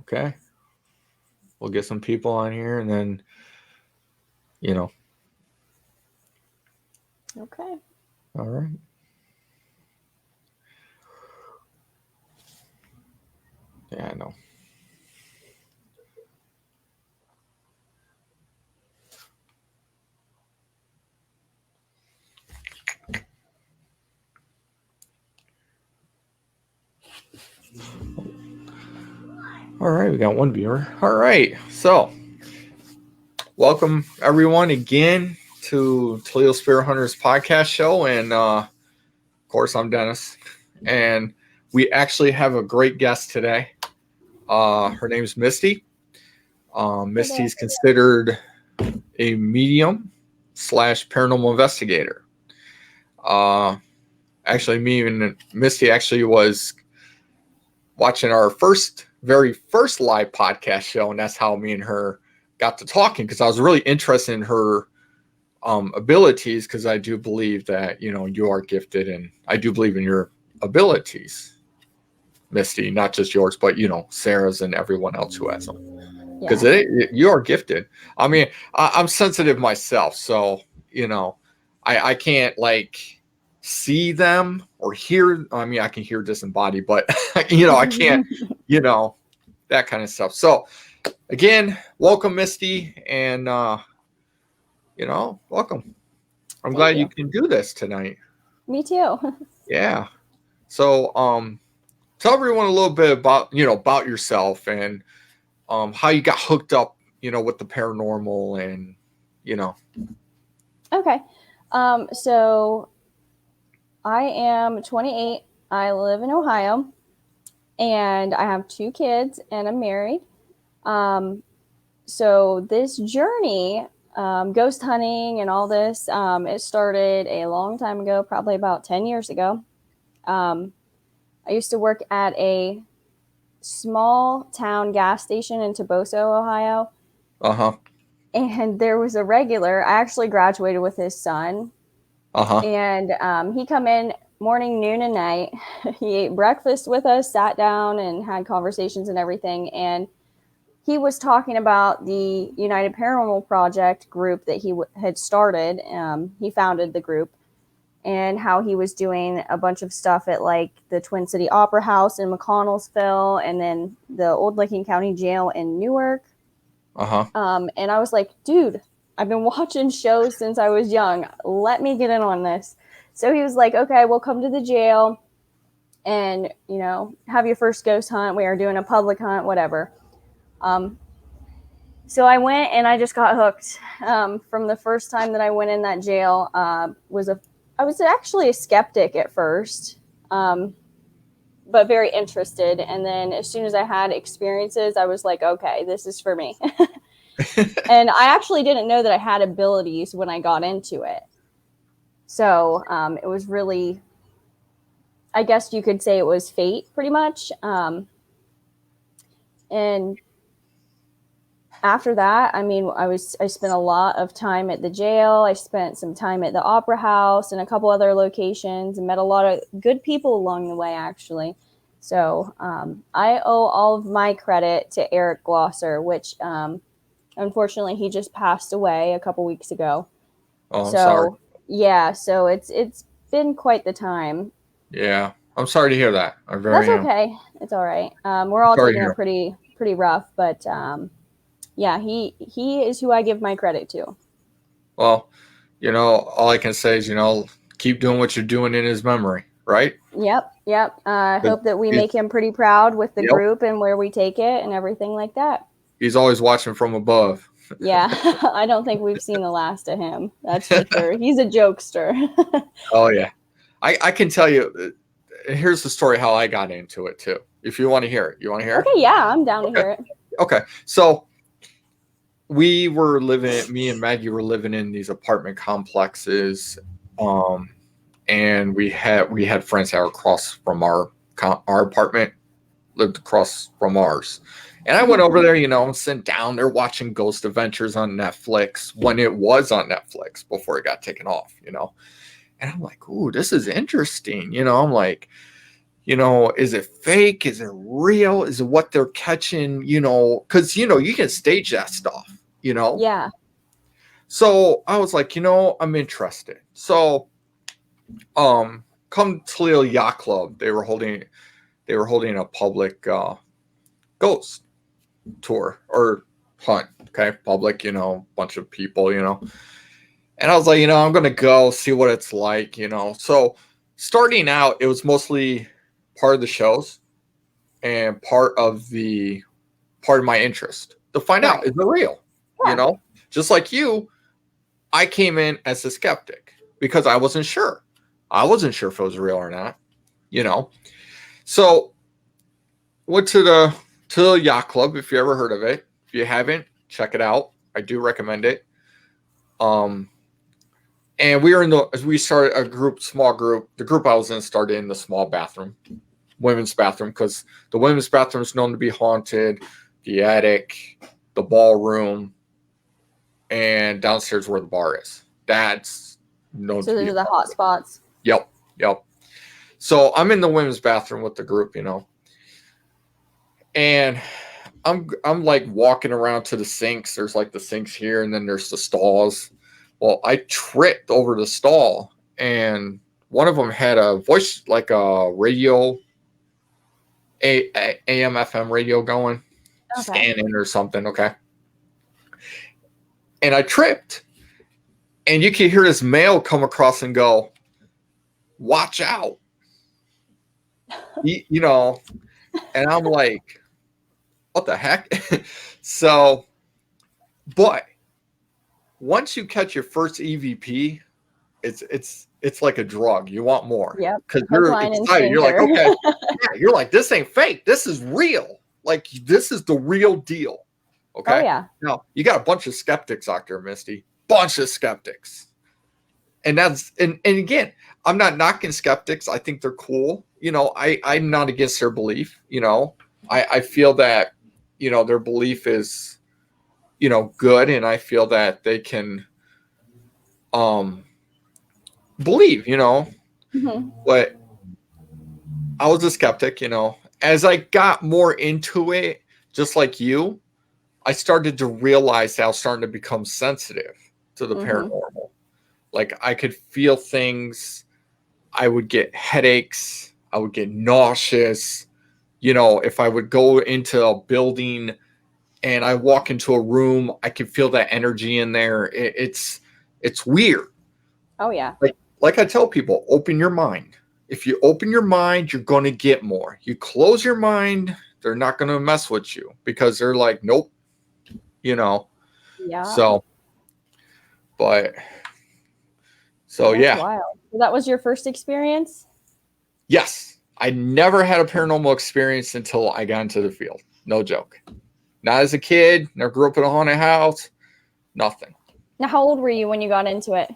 Okay. We'll get some people on here and then, Okay. All right. Yeah, I know. All right, we got one viewer. All right, so welcome everyone again to Toledo Spirit Hunters Podcast show, and of course I'm Dennis, and we actually have a great guest today. Her name is Misty. Misty's considered a medium / paranormal investigator. Actually, me and Misty actually was watching our very first live podcast show, and that's how me and her got to talking, because I was really interested in her abilities, because I do believe that you are gifted, and I do believe in your abilities, Misty, not just yours, but Sarah's and everyone else who has them, because you are gifted. I mean, I'm sensitive myself, so I can't see them or hear. I mean, I can hear disembodied, but I can't, that kind of stuff. So again, welcome, Misty, and welcome. I'm glad you can do this tonight. Me too. Yeah. So tell everyone a little bit about about yourself, and how you got hooked up with the paranormal, and Okay. So I am 28. I live in Ohio, and I have 2 kids, and I'm married. So this journey, ghost hunting and all this, it started a long time ago, probably about 10 years ago. I used to work at a small town gas station in Toboso, Ohio. And there was a regular. I actually graduated with his son. And he come in morning, noon, and night. He ate breakfast with us, sat down, and had conversations and everything. And he was talking about the United Paranormal Project group that he had started. He founded the group, and how he was doing a bunch of stuff at the Twin City Opera House in McConnellsville, and then the Old Licking County Jail in Newark. And I was like, dude, I've been watching shows since I was young. Let me get in on this. So he was like, okay, we'll come to the jail and, have your first ghost hunt. We are doing a public hunt, whatever. So I went, and I just got hooked. From the first time that I went in that jail, I was actually a skeptic at first, but very interested. And then as soon as I had experiences, I was like, okay, this is for me. And I actually didn't know that I had abilities when I got into it. So it was really, I guess you could say it was fate, pretty much. And after that, I mean, I spent a lot of time at the jail. I spent some time at the Opera House and a couple other locations, and met a lot of good people along the way, actually. So I owe all of my credit to Eric Glosser, which unfortunately he just passed away a couple weeks ago. Oh, I'm sorry. Yeah, so it's been quite the time. Yeah, I'm sorry to hear that. That's okay. It's all right. We're all taking it pretty rough, but yeah, he is who I give my credit to. Well, all I can say is, keep doing what you're doing in his memory, right? Yep. I hope that we make him pretty proud with the group and where we take it and everything like that. He's always watching from above. Yeah, I don't think we've seen the last of him. That's for sure. He's a jokester. Oh, yeah. I can tell you, here's the story how I got into it, too. If you want to hear it. You want to hear it? Okay, yeah, I'm down to hear it. Okay, so me and Maggie were living in these apartment complexes, and we had friends that were across from our apartment, lived across from ours. And I went over there, and sitting down there watching Ghost Adventures on Netflix when it was on Netflix before it got taken off, And I'm like, ooh, this is interesting. I'm like, is it fake? Is it real? Is it what they're catching? Because, you can stage that stuff, Yeah. So I was like, I'm interested. So, come Toledo Yacht Club, they were holding a public ghost tour or hunt. Okay, public, bunch of people, and I was like, I'm gonna go see what it's like, So starting out, it was mostly part of the shows and part of my interest to find out, is it real? Yeah. Just like you, I came in as a skeptic because I wasn't sure. I wasn't sure if it was real or not, So went to the yacht club. If you ever heard of it, if you haven't, check it out. I do recommend it. And we started a small group. The group I was in started in the small bathroom, women's bathroom, because the women's bathroom is known to be haunted. The attic, the ballroom, and downstairs where the bar is. That's known to be. So those are the hot spots. Yep. So I'm in the women's bathroom with the group, and I'm like walking around to the sinks. There's like the sinks here, and then there's the stalls. Well, I tripped over the stall, and one of them had a voice, like a radio, AM FM radio going, scanning or something. Okay. And I tripped, and you can hear this male come across and go, "Watch out." And I'm like, what the heck? So, but once you catch your first EVP, it's like a drug. You want more. Yeah. Because you're excited. You're like, okay. You're like, this ain't fake. This is real. Like, this is the real deal. Okay. Oh, yeah. Now, you got a bunch of skeptics out there, Misty. Bunch of skeptics. And again, I'm not knocking skeptics. I think they're cool. I'm not against their belief. I feel that, their belief is, good. And I feel that they can believe, Mm-hmm. But I was a skeptic, as I got more into it, just like you, I started to realize that I was starting to become sensitive to the paranormal. Like, I could feel things. I would get headaches. I would get nauseous. If I would go into a building and I walk into a room, I could feel that energy in there. It's weird. Oh, yeah. Like I tell people, open your mind. If you open your mind, you're going to get more. You close your mind, they're not going to mess with you because they're like, nope. Yeah. So yeah. Wild. So that was your first experience? Yes. I never had a paranormal experience until I got into the field. No joke. Not as a kid. Never grew up in a haunted house. Nothing. Now, how old were you when you got into it?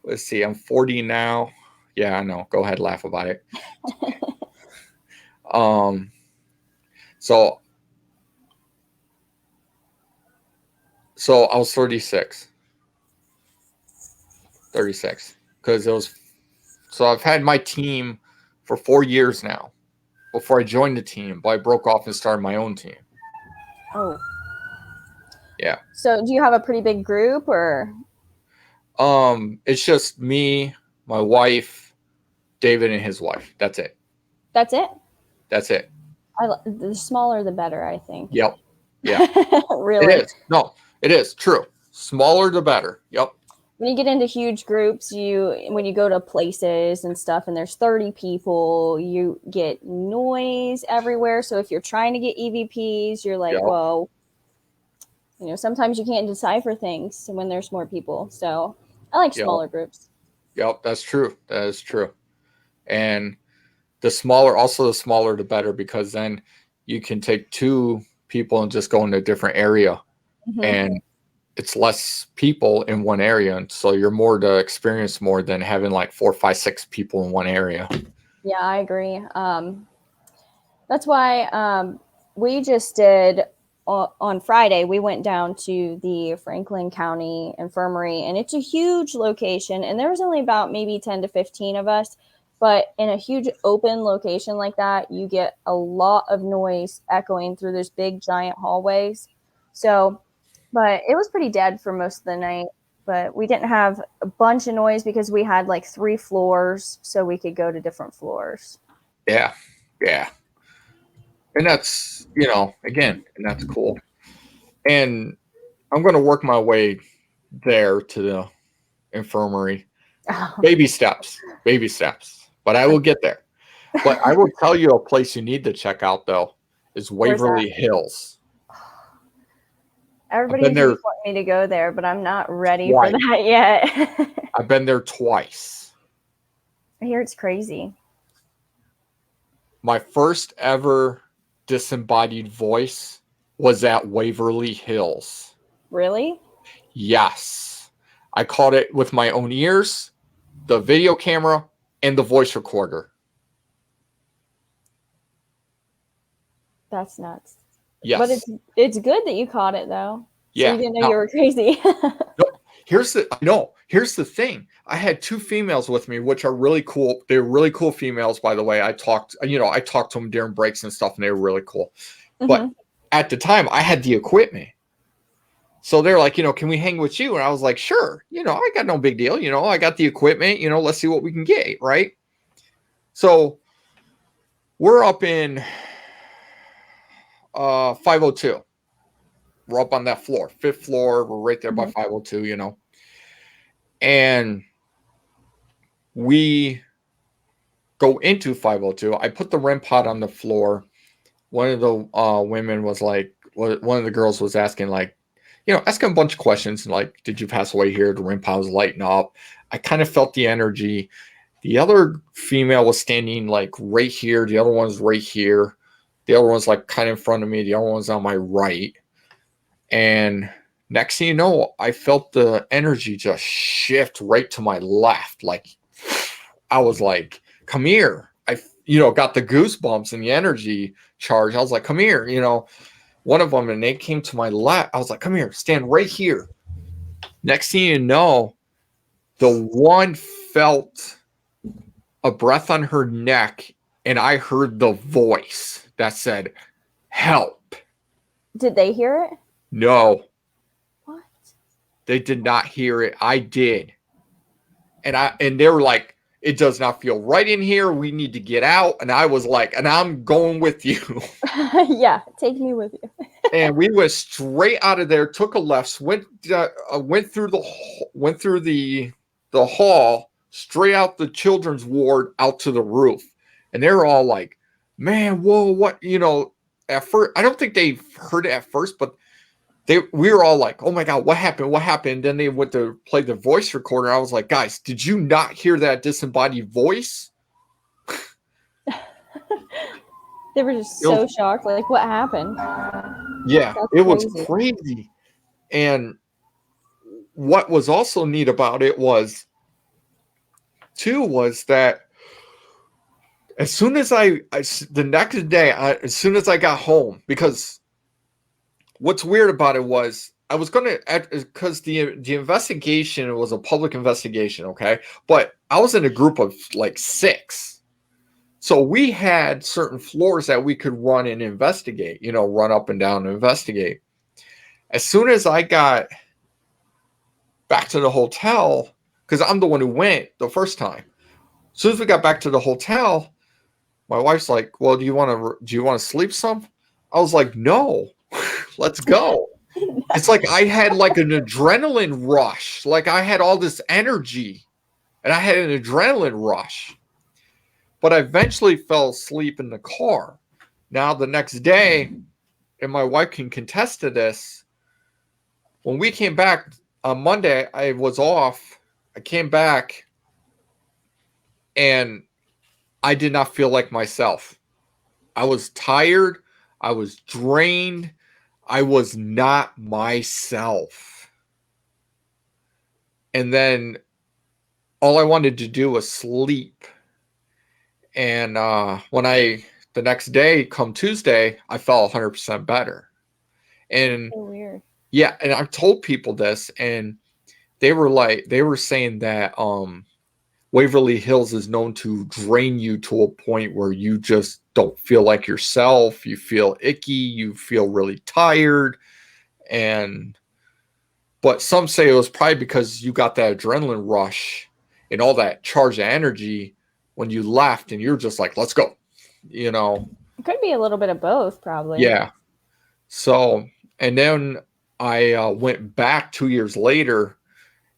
Let's see. I'm 40 now. Yeah, I know. Go ahead, laugh about it. So I was 36. 36. Because so I've had my team for 4 years now before I joined the team, but I broke off and started my own team. Oh. Yeah. So do you have a pretty big group or? It's just me, my wife, David, and his wife. That's it. That's it? That's it. The smaller the better, I think. Yep. Yeah. Really? It is. No, it is true. Smaller the better. Yep. When you get into huge groups, when you go to places and stuff and there's 30 people, you get noise everywhere. So if you're trying to get EVPs, you're like, whoa. Sometimes you can't decipher things when there's more people. So I like smaller groups. Yep, that's true. That is true. And the smaller the better, because then you can take 2 people and just go in a different area. Mm-hmm. And it's less people in one area. And so you're more to experience more than having like 4, 5, 6 people in one area. Yeah, I agree. That's why we just did on Friday, we went down to the Franklin County Infirmary, and it's a huge location. And there was only about maybe 10 to 15 of us. But in a huge open location like that, you get a lot of noise echoing through those big, giant hallways. So, but it was pretty dead for most of the night. But we didn't have a bunch of noise because we had like 3 floors, so we could go to different floors. Yeah. Yeah. And that's, again, and that's cool. And I'm going to work my way there to the infirmary. Baby steps. But I will get there. But I will tell you a place you need to check out, though, is Waverly Hills. Everybody keeps wanting me to go there, but I'm not ready for that yet. I've been there twice. I hear it's crazy. My first ever disembodied voice was at Waverly Hills. Really? Yes. I caught it with my own ears, the video camera, and the voice recorder. That's nuts. Yes. But it's good that you caught it, though. Yeah. So you didn't know you were crazy. Here's the thing. I had 2 females with me, which are really cool. They're really cool females, by the way. I talked to them during breaks and stuff, and they were really cool. Mm-hmm. But at the time, I had the equipment. So they're like, can we hang with you? And I was like, sure. I got no big deal. I got the equipment. Let's see what we can get, right? So we're up in 502. We're up on that floor, 5th floor. We're right there by 502, And we go into 502. I put the REM pod on the floor. One of the women was like, one of the girls was asking, like, asking a bunch of questions, like, did you pass away here? The REM pod was lighting up. I kind of felt the energy. The other female was standing like right here. The other one's right here. The other one's like kind of in front of me. The other one's on my right. And next thing you know, I felt the energy just shift right to my left. Like, I was like, come here. I, got the goosebumps and the energy charge. I was like, come here, one of them, and they came to my left. I was like, come here, stand right here. Next thing you know, the one felt a breath on her neck, and I heard the voice that said, help. Did they hear it? No. What? They did not hear it. I did. And they were like, it does not feel right in here. We need to get out. And I was like, and I'm going with you. Yeah, take me with you. And we went straight out of there, took a left, went through the hall, straight out the children's ward, out to the roof. And they were all like, man, whoa, what, at first, I don't think they heard it at first, but we were all like, oh my God, what happened? What happened? Then they went to play the voice recorder. I was like, guys, did you not hear that disembodied voice? They were just so shocked. Like, what happened? Yeah, it was crazy. And what was also neat about it was that as soon as the next day, as soon as I got home, because what's weird about it was I was going to, because the investigation was a public investigation, okay? But I was in a group of like 6. So we had certain floors that we could run and investigate, run up and down and investigate. As soon as I got back to the hotel, because I'm the one who went the first time. As soon as we got back to the hotel, my wife's like, well, do you want to sleep some? I was like, no. Let's go. It's like I had like an adrenaline rush. Like I had all this energy and I had an adrenaline rush. But I eventually fell asleep in the car. Now the next day, and my wife can contest to this, when we came back on Monday, I was off. I came back and I did not feel like myself. I was tired. I was drained. I was not myself. And then all I wanted to do was sleep. And when the next day, come Tuesday, I felt 100% better. And So weird. yeah, and I've told people this, and they were saying that Waverly Hills is known to drain you to a point where you just don't feel like yourself. You feel icky. You feel really tired. But some say it was probably because you got that adrenaline rush and all that charge of energy when you left, and you're just like, let's go. You know? It could be a little bit of both, probably. Yeah. So, and then I went back 2 years later,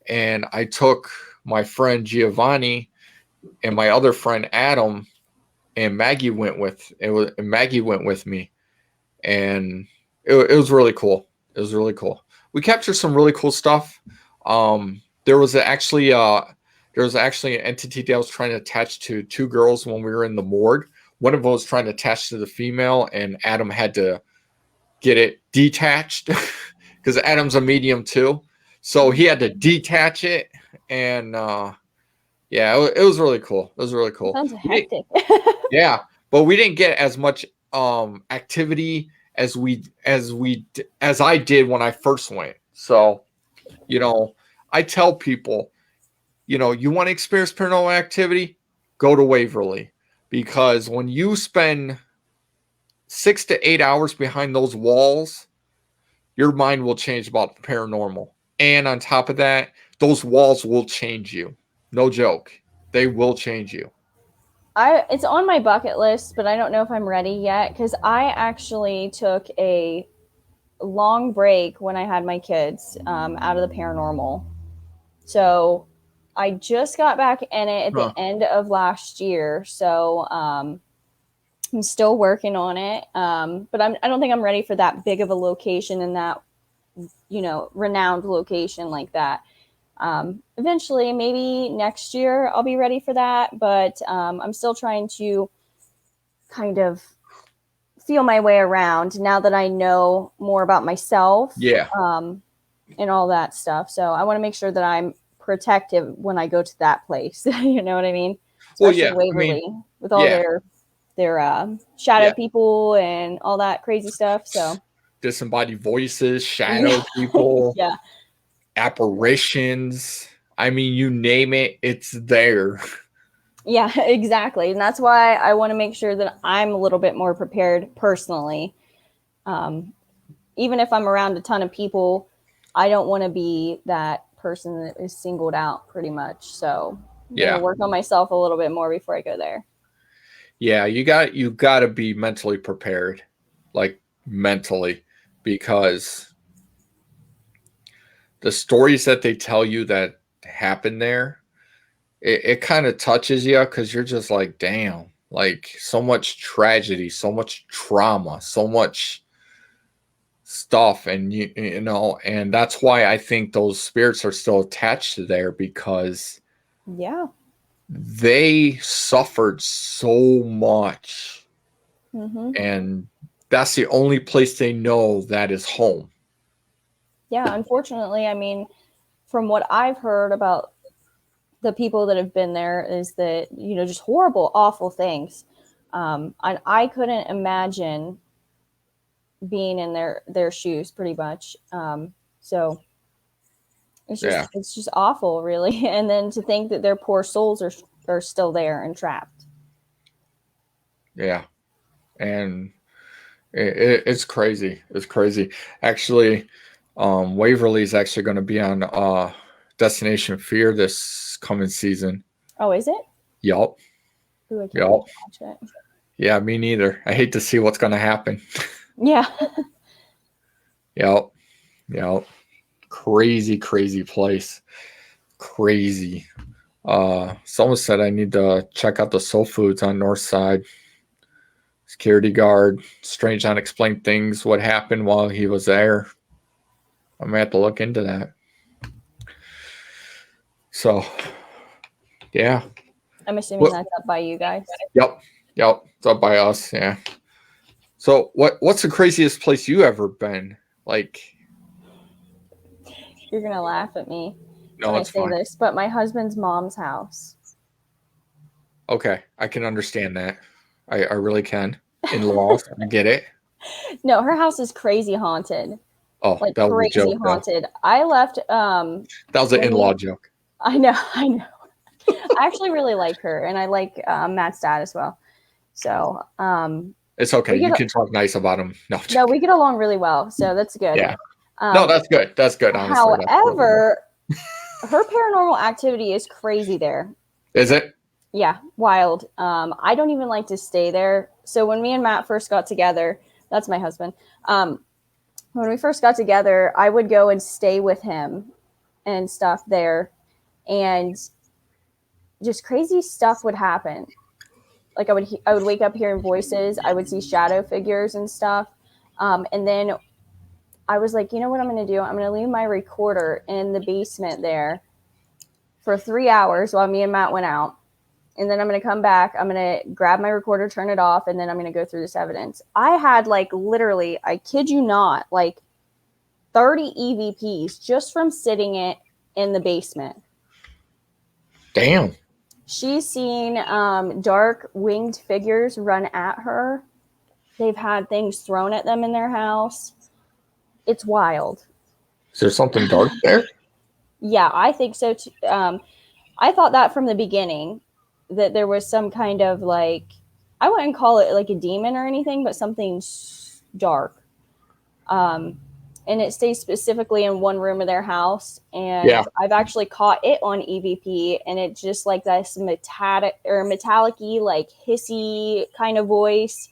and I took my friend Giovanni and my other friend Adam, and Maggie went with me, and it was really cool. It was really cool. We captured some really cool stuff. There was actually an entity that was trying to attach to two girls when we were in the morgue. One of them was trying to attach to the female, and Adam had to get it detached because Adam's a medium too. So he had to detach it, and yeah, it was really cool. It was really cool. Sounds hectic. Yeah, but we didn't get as much activity as I did when I first went. So, I tell people, you want to experience paranormal activity, go to Waverly, because when you spend 6 to 8 hours behind those walls, your mind will change about the paranormal. And on top of that, those walls will change you. No joke. They will change you. It's on my bucket list, but I don't know if I'm ready yet, because I actually took a long break when I had my kids out of the paranormal. So I just got back in it at the end of last year. So I'm still working on it. But I don't think I'm ready for that big of a location and that, renowned location like that. Eventually, maybe next year I'll be ready for that. But I'm still trying to kind of feel my way around now that I know more about myself. Yeah. And all that stuff. So I want to make sure that I'm protective when I go to that place. You know what I mean? Especially Waverly, with all their shadow people and all that crazy stuff. So disembodied voices, shadow people, apparitions. I mean, you name it, it's there. Yeah, exactly. And that's why I want to make sure that I'm a little bit more prepared personally. Even if I'm around a ton of people, I don't want to be that person that is singled out pretty much. So I'm gonna work on myself a little bit more before I go there. Yeah, you got to be mentally prepared, like mentally, because the stories that they tell you that happen there, it kind of touches you because you're just like, damn, like so much tragedy, so much trauma, so much stuff, and and that's why I think those spirits are still attached to there, because they suffered so much, and that's the only place they know that is home. Yeah, unfortunately, I mean, from what I've heard about the people that have been there is that, just horrible, awful things. And I couldn't imagine being in their shoes pretty much. So it's just awful, really. And then to think that their poor souls are still there and trapped. Yeah. And it's crazy. It's crazy. Actually, Waverly is actually going to be on Destination Fear this coming season. Oh, is it? Yup. Yup. Yeah, me neither. I hate to see what's going to happen. Yeah. Yup. Crazy, crazy place. Crazy. Someone said I need to check out the soul foods on North Side. Security guard, strange unexplained things, what happened while he was there. I'm gonna have to look into that. So, yeah. I'm assuming that's up by you guys. Yep. It's up by us, yeah. So what's the craziest place you ever been? Like, you're gonna laugh at me when I say this, but my husband's mom's house. Okay, I can understand that. I really can. In-laws, I get it. No, her house is crazy haunted. Oh, like that was a crazy joke, though. haunted. I left. That was an in-law joke. I know. I actually really like her, and I like Matt's dad as well. So it's okay. You can talk nice about him. No, we get along really well, so that's good. Yeah. No, that's good. That's good. Honestly. However, her paranormal activity is crazy there. Is it? Yeah, wild. I don't even like to stay there. So when me and Matt first got together, that's my husband. When we first got together, I would go and stay with him and stuff there, and just crazy stuff would happen. Like I would wake up hearing voices. I would see shadow figures and stuff. And then I was like, you know what I'm going to do? I'm going to leave my recorder in the basement there for 3 hours while me and Matt went out. And then I'm going to come back. I'm going to grab my recorder, turn it off, and then I'm going to go through this evidence. I had like literally, I kid you not, like 30 EVPs just from sitting it in the basement. Damn. She's seen dark winged figures run at her. They've had things thrown at them in their house. It's wild. Is there something dark there? Yeah, I think so too. I thought that from the beginning, that there was some kind of like, I wouldn't call it like a demon or anything, but something dark. And it stays specifically in one room of their house. And yeah. I've actually caught it on EVP, and it's just like this metallic-y, like hissy kind of voice.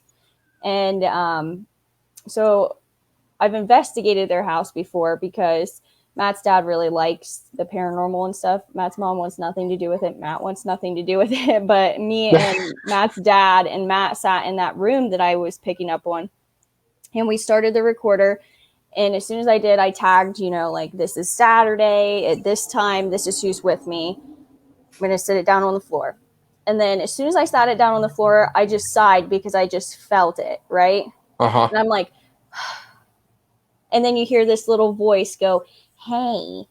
And so I've investigated their house before because Matt's dad really likes the paranormal and stuff. Matt's mom wants nothing to do with it. Matt wants nothing to do with it. But me and Matt's dad and Matt sat in that room that I was picking up on. And we started the recorder. And as soon as I did, I tagged, like, this is Saturday at this time. This is who's with me. I'm going to sit it down on the floor. And then as soon as I sat it down on the floor, I just sighed because I just felt it, right? Uh-huh. And I'm like, and then you hear this little voice go, hey.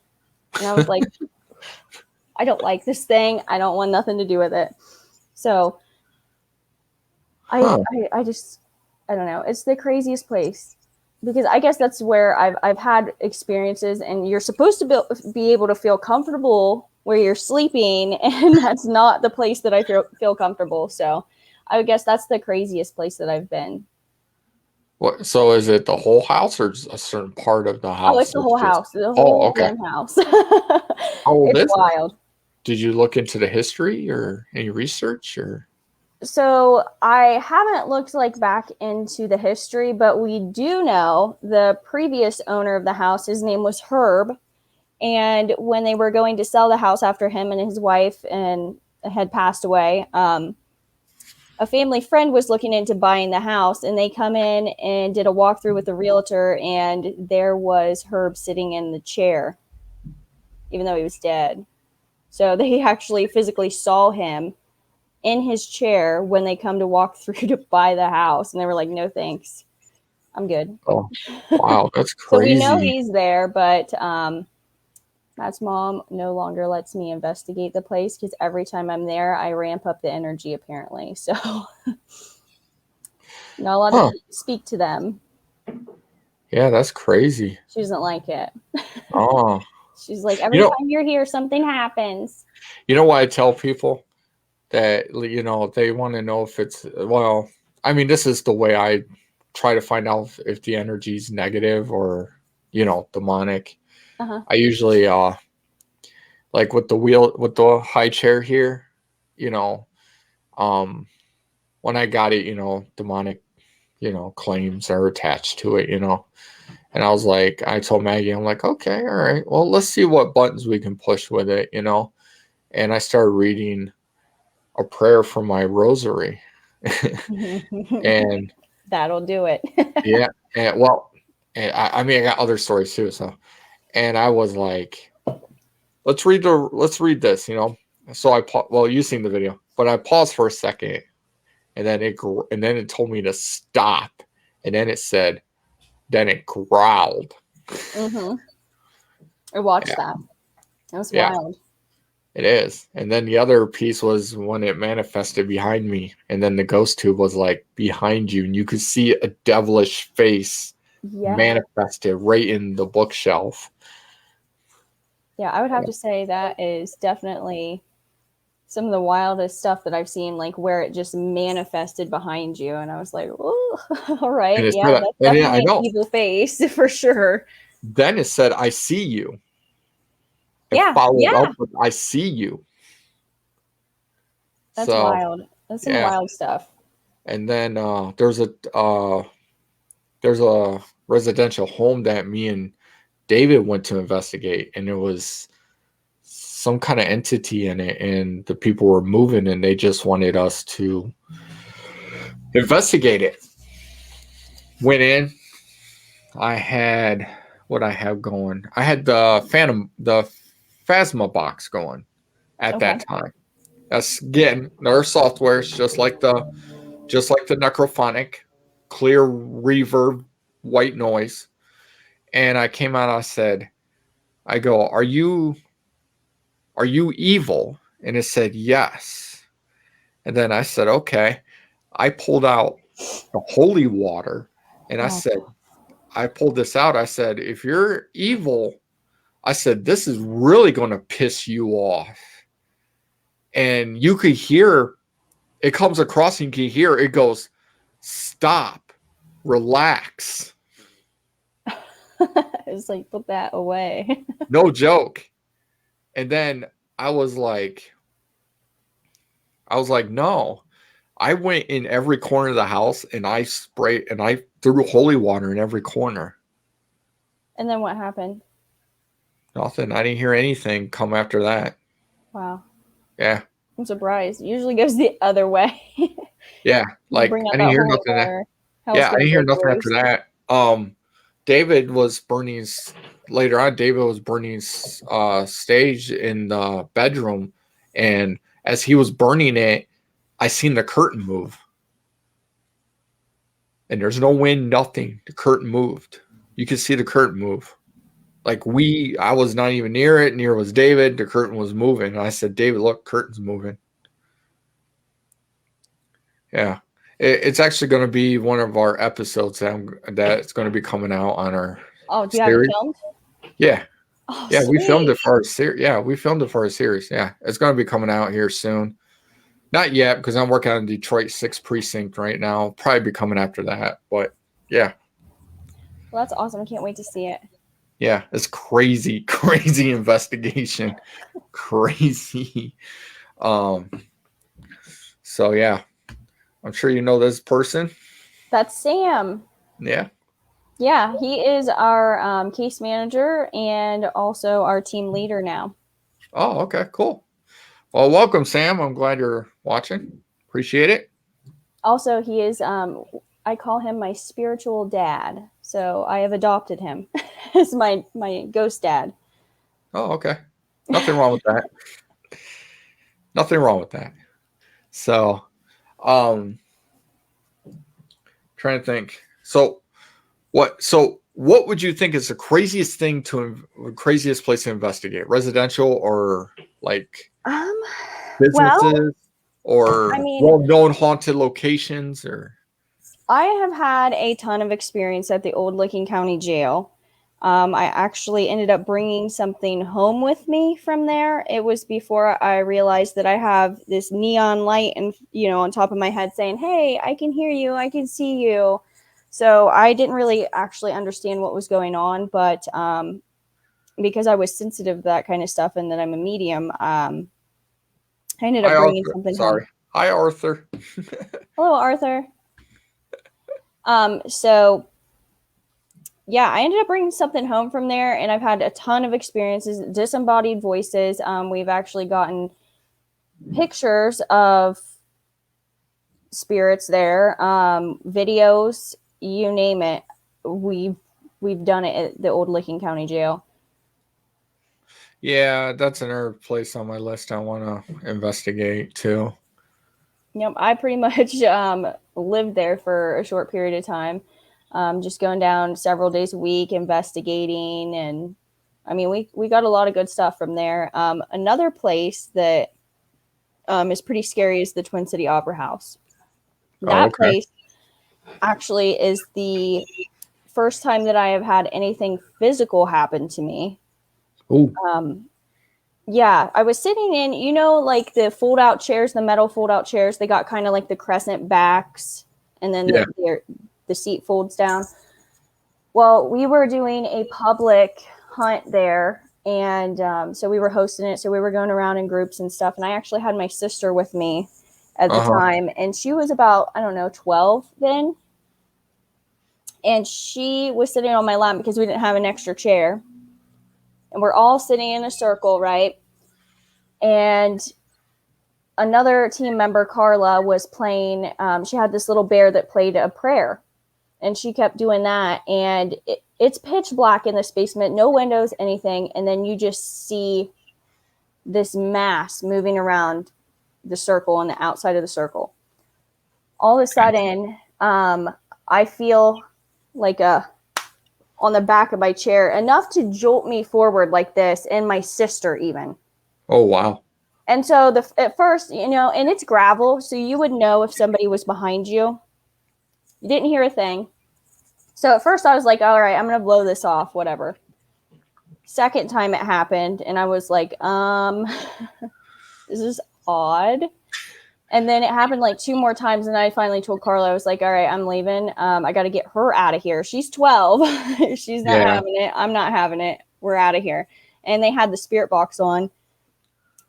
And I was like, I don't like this thing. I don't want nothing to do with it. So I don't know. It's the craziest place. Because I guess that's where I've had experiences, and you're supposed to be able to feel comfortable where you're sleeping, and that's not the place that I feel comfortable. So I would guess that's the craziest place that I've been. What? So is it the whole house or a certain part of the house? Oh, it's the whole house. The whole house. It's wild. Did you look into the history or any research or? So I haven't looked back into the history, but we do know the previous owner of the house, his name was Herb. And when they were going to sell the house after him and his wife had passed away, a family friend was looking into buying the house, and they come in and did a walkthrough with the realtor, and there was Herb sitting in the chair, even though he was dead. So they actually physically saw him in his chair when they come to walk through to buy the house. And they were like, no, thanks. I'm good. Oh, wow. That's crazy. So we know he's there, but Matt's mom no longer lets me investigate the place because every time I'm there, I ramp up the energy, apparently. So not allowed to speak to them. Yeah, that's crazy. She doesn't like it. Oh. She's like, every time you're here, something happens. You know why I tell people that, they want to know if it's, well, I mean, this is the way I try to find out if the energy is negative or, demonic. Uh-huh. I usually, like with the high chair here, when I got it, demonic, claims are attached to it, and I was like, I told Maggie, I'm like, okay, all right, well, let's see what buttons we can push with it, and I started reading a prayer from my rosary. And that'll do it. Yeah. And I mean, I got other stories too. So, and I was like, let's read this, So you've seen the video, but I paused for a second, and then it told me to stop. And then it growled. Mm-hmm. I watched that. It was wild. It is. And then the other piece was when it manifested behind me, and then the ghost tube was like behind you, and you could see a devilish face manifested right in the bookshelf. Yeah, I would have to say that is definitely some of the wildest stuff that I've seen, like where it just manifested behind you. And I was like, oh, all right. And Yeah, that's definitely I know. an evil face for sure. Then it said, I see you. Yeah. Followed up with, I see you. That's wild. That's some wild stuff. And then there's a residential home that me and David went to investigate, and there was some kind of entity in it, and the people were moving, and they just wanted us to investigate it. Went in. I had what I have going. I had the Phasma box going at that time. That's again, their software is just like the necrophonic, clear reverb, white noise. And I came out, I said, I go, are you evil? And it said, yes. And then I said, okay. I pulled out the holy water and I said, I pulled this out. I said, if you're evil, I said, this is really going to piss you off. And you could hear, it comes across and you can hear, it goes, stop, relax. It's like, put that away. No joke. And then I was like, no. I went in every corner of the house and I sprayed and I threw holy water in every corner. And then what happened? Nothing. I didn't hear anything come after that. Wow. Yeah. I'm surprised. It usually goes the other way. Yeah. Like I didn't hear nothing. I didn't hear nothing after that. David was burning later on. David was burning stage in the bedroom, and as he was burning it, I seen the curtain move. And there's no wind, nothing. The curtain moved. You could see the curtain move. Like I was not even near it. Near was David. The curtain was moving. And I said, David, look, curtain's moving. Yeah. It's actually going to be one of our episodes that's going to be coming out on our do you have it filmed? Yeah. Oh, yeah, sweet. we filmed it for our series. Yeah, we filmed it for our series. Yeah, it's going to be coming out here soon. Not yet, because I'm working on Detroit 6th Precinct right now. Probably be coming after that, but yeah. Well, that's awesome. I can't wait to see it. Yeah, it's crazy, crazy investigation. Crazy. So yeah. I'm sure you know this person. That's Sam. Yeah. Yeah, he is our case manager and also our team leader now. Oh, okay, cool. Well, welcome, Sam. I'm glad you're watching. Appreciate it. Also, he is, I call him my spiritual dad. So I have adopted him as my ghost dad. Oh, okay. Nothing wrong with that. Nothing wrong with that. So, trying to think. So what would you think is the craziest place to investigate? Residential or like businesses or well-known haunted locations? Or I have had a ton of experience at the Old Licking County Jail. I actually ended up bringing something home with me from there. It was before I realized that I have this neon light and on top of my head saying, "Hey, I can hear you. I can see you." So I didn't really actually understand what was going on, but because I was sensitive to that kind of stuff and that I'm a medium, I ended up bringing something home. Hi, Arthur. Hello, Arthur. So yeah, I ended up bringing something home from there, and I've had a ton of experiences, disembodied voices. We've actually gotten pictures of spirits there, videos, you name it. We've done it at the Old Licking County Jail. Yeah, that's another place on my list I want to investigate too. Yep, I pretty much lived there for a short period of time. Just going down several days a week, investigating. And I mean, we got a lot of good stuff from there. Another place that is pretty scary is the Twin City Opera House. That place actually is the first time that I have had anything physical happen to me. Ooh. Yeah, I was sitting in, like the fold out chairs, the metal fold out chairs, they got kind of like the crescent backs, and then the seat folds down. Well, we were doing a public hunt there, and so we were hosting it. So we were going around in groups and stuff. And I actually had my sister with me at the time, and she was about, I don't know, 12 then. And she was sitting on my lap because we didn't have an extra chair. And we're all sitting in a circle, right? And another team member, Carla, was playing. She had this little bear that played a prayer. And she kept doing that. And it's pitch black in this basement, no windows, anything. And then you just see this mass moving around the circle on the outside of the circle. All of a sudden, I feel like on the back of my chair, enough to jolt me forward like this, and my sister even. Oh, wow. And so at first, and it's gravel, so you would know if somebody was behind you. You didn't hear a thing. So at first I was like, all right, I'm going to blow this off, whatever. Second time it happened, and I was like, this is odd. And then it happened like 2 more times, and I finally told Carla, I was like, all right, I'm leaving. I got to get her out of here. She's 12. She's not having it. I'm not having it. We're out of here. And they had the spirit box on,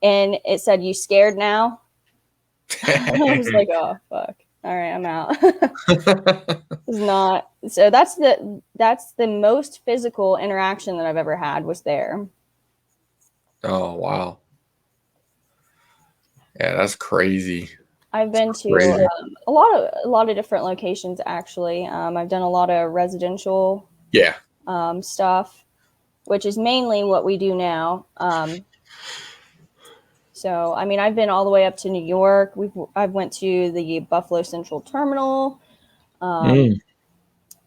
and it said, "You scared now?" I was like, oh, fuck. All right, I'm out. It's not. So that's the most physical interaction that I've ever had was there. Oh, wow. Yeah, that's crazy. I've been to a lot of different locations, actually. I've done a lot of residential stuff, which is mainly what we do now. So, I mean, I've been all the way up to New York. I've went to the Buffalo Central Terminal.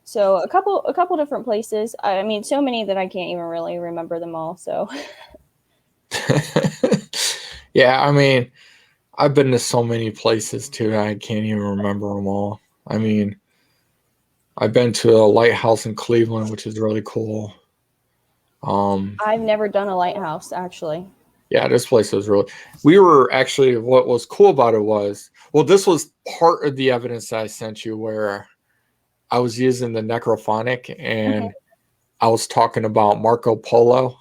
So a couple different places. I mean, so many that I can't even really remember them all. So, yeah, I mean, I've been to so many places too. I can't even remember them all. I mean, I've been to a lighthouse in Cleveland, which is really cool. I've never done a lighthouse, actually. Yeah, this place was really. We were actually. What was cool about it was, well, this was part of the evidence that I sent you, where I was using the necrophonic and I was talking about Marco Polo.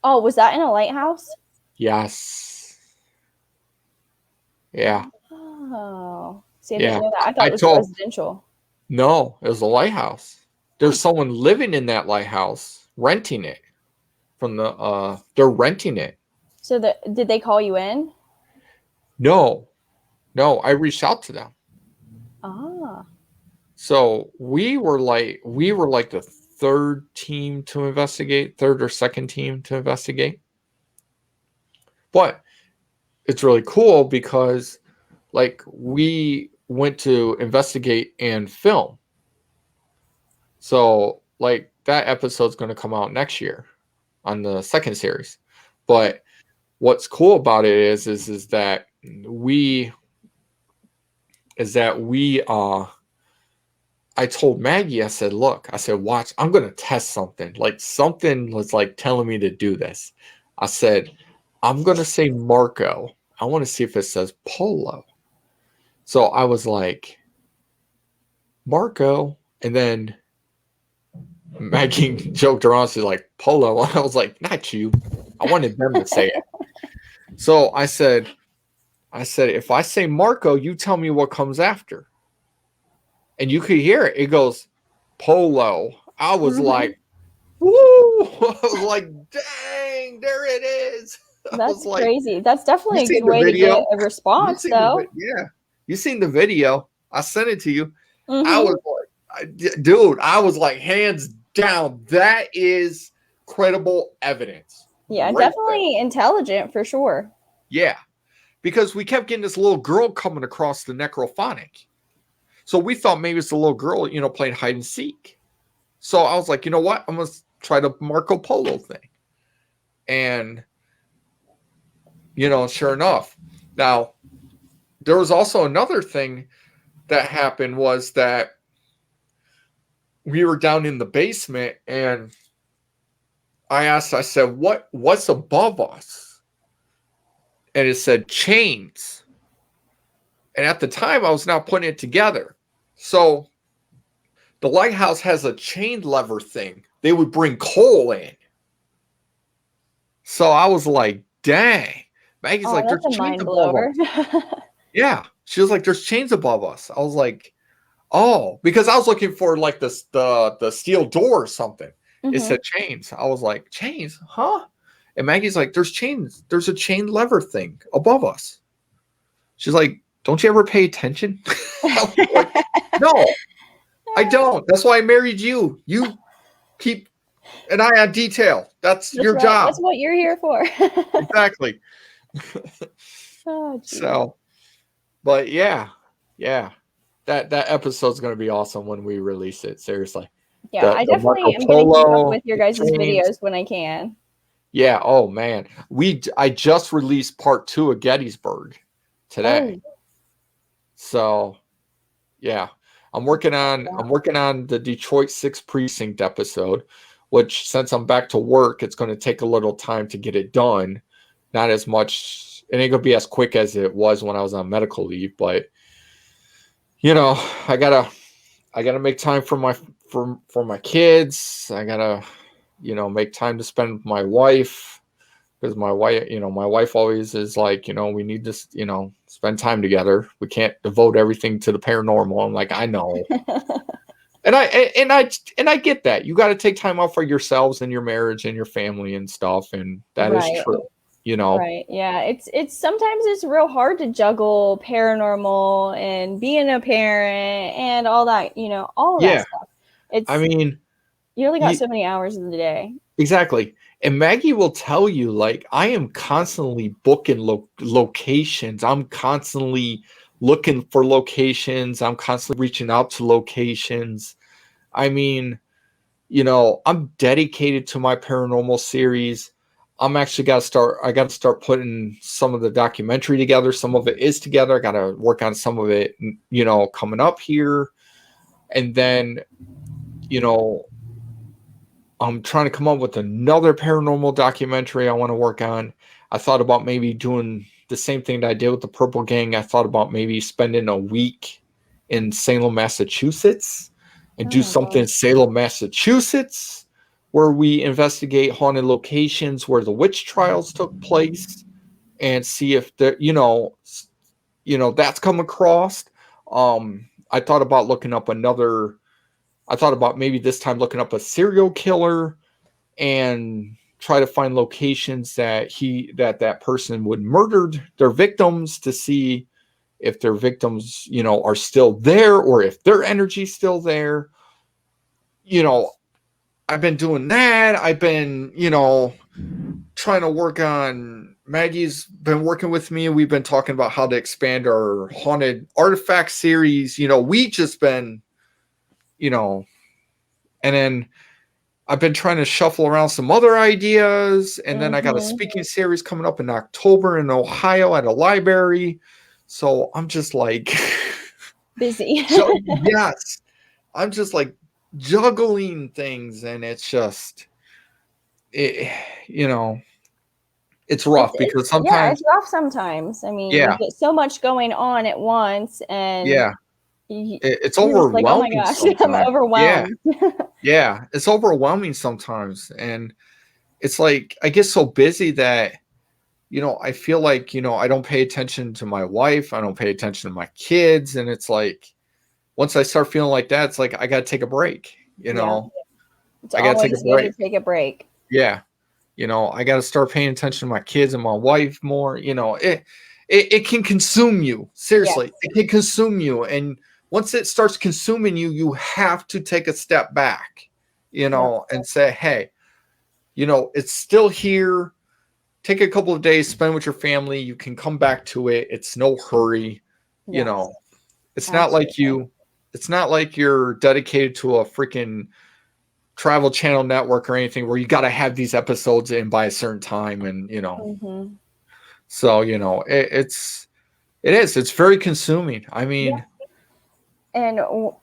Oh, was that in a lighthouse? Yes. Yeah. Oh, see, I didn't know that. I thought it was residential. No, it was a lighthouse. There's someone living in that lighthouse, renting it from the. They're renting it. So did they call you in? No, I reached out to them. Ah. So we were like the third or second team to investigate. But it's really cool because like we went to investigate and film. So like that episode's going to come out next year on the second series. But what's cool about it is that we I told Maggie, I said, look, watch, I'm going to test something. Like something was like telling me to do this. I said, I'm going to say Marco. I want to see if it says Polo. So I was like, Marco. And then Maggie joked around. She's like, Polo. I was like, not you. I wanted them to say it. So I said, if I say Marco, you tell me what comes after. And you could hear it. It goes, Polo. I was like, woo! I was like, dang, there it is. That's crazy. That's definitely a good way to get a response, though. Yeah. You seen the video. I sent it to you. I was like, dude, I was like, hands down, that is credible evidence. Yeah, right definitely there. Intelligent for sure. Yeah. Because we kept getting this little girl coming across the necrophonic. So we thought maybe it's a little girl, playing hide and seek. So I was like, you know what? I'm going to try the Marco Polo thing. And, sure enough. Now, there was also another thing that happened was that we were down in the basement, and I said, what's above us? And it said chains. And at the time, I was not putting it together. So the lighthouse has a chain lever thing. They would bring coal in. So I was like, dang. Maggie's like, there's that's a chains mind above blower. us. Yeah. She was like, there's chains above us. I was like, oh, because I was looking for like the steel door or something. It said chains. I was like, chains? Huh? And Maggie's like, there's chains. There's a chain lever thing above us. She's like, don't you ever pay attention? Like, no, I don't. That's why I married you. You keep an eye on detail. That's your right. job. That's what you're here for. Exactly. Oh, so, but yeah. That episode's going to be awesome when we release it. Seriously. Yeah, I definitely am going to keep up with your guys' chains. videos when I can. Yeah. Oh man, I just released part 2 of Gettysburg today. Oh. So, yeah, I'm working on the Detroit 6th Precinct episode, which since I'm back to work, it's going to take a little time to get it done. Not as much. It ain't going to be as quick as it was when I was on medical leave, but you know, I gotta make time for my kids. I gotta, make time to spend with my wife, because my wife always is like, we need to, spend time together. We can't devote everything to the paranormal. I'm like, I know. and I get that. You got to take time out for yourselves and your marriage and your family and stuff. And that is true. Right. Yeah. It's sometimes it's real hard to juggle paranormal and being a parent and all that, all of that stuff. You only got so many hours in the day. Exactly. And Maggie will tell you, like, I am constantly booking locations. I'm constantly looking for locations. I'm constantly reaching out to locations. I'm dedicated to my paranormal series. I got to start putting some of the documentary together. Some of it is together. I got to work on some of it, coming up here. And then, I'm trying to come up with another paranormal documentary I want to work on. I thought about maybe doing the same thing that I did with the Purple Gang. I thought about maybe spending a week in Salem, Massachusetts, and do something in Salem, Massachusetts, where we investigate haunted locations where the witch trials took place, and see if that's come across. I thought about maybe this time looking up a serial killer and try to find locations that person would murdered their victims, to see if their victims, are still there, or if their energy's still there. I've been doing that. I've been, trying to work on, Maggie's been working with me. We've been talking about how to expand our haunted artifact series. We just been, and then I've been trying to shuffle around some other ideas. And then I got a speaking series coming up in October in Ohio at a library. So I'm just like busy. Yes. I'm just like juggling things, and it's just, it's rough because sometimes. It's rough sometimes. You get so much going on at once, and it's overwhelming. Like, oh my gosh, I'm overwhelmed. Yeah, it's overwhelming sometimes. And it's like, I get so busy that, I feel like, I don't pay attention to my wife. I don't pay attention to my kids. And it's like, once I start feeling like that, it's like, I got to take a break, I got to take a break. Yeah. I got to start paying attention to my kids and my wife more. It can consume you. Seriously, It can consume you. And once it starts consuming you, you have to take a step back, and say, hey, it's still here. Take a couple of days, spend with your family. You can come back to it. It's no hurry. It's not like you're dedicated to a freaking Travel Channel network or anything where you got to have these episodes in by a certain time. And, so, it's very consuming. And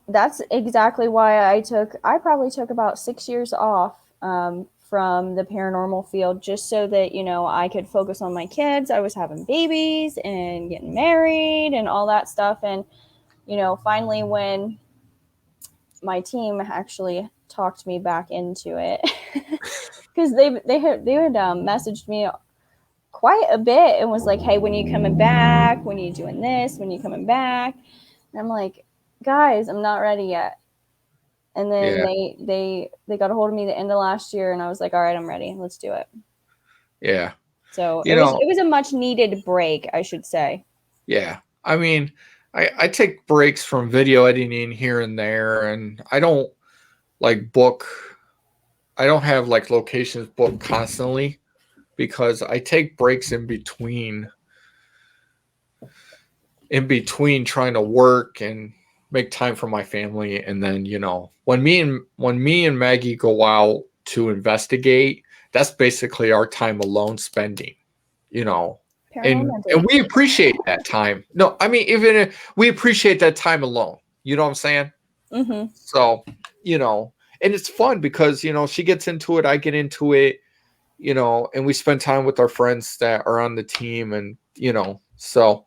that's exactly why I probably took about 6 years off from the paranormal field, just so that, you know, I could focus on my kids. I was having babies and getting married and all that stuff. And, you know, finally when my team actually talked me back into it, because they had messaged me quite a bit and was like, hey, when are you coming back? When are you doing this? When are you coming back? And I'm like, guys, I'm not ready yet. And then Yeah. they got a hold of me the end of last year, and I was like, all right, I'm ready. Let's do it. Yeah. So You know, it was a much needed break, I should say. yeah. I mean, I take breaks from video editing here and there, and I don't like book. I don't have like locations booked constantly because I take breaks in between trying to work and make time for my family. And then, you know, when me and Maggie go out to investigate, that's basically our time alone spending, you know. Paranormal And date. we appreciate that time. No, I mean, even if we appreciate that time alone. You know what I'm saying? Mm-hmm. So, you know, and it's fun because, you know, she gets into it, I get into it, you know, and we spend time with our friends that are on the team, and, you know, so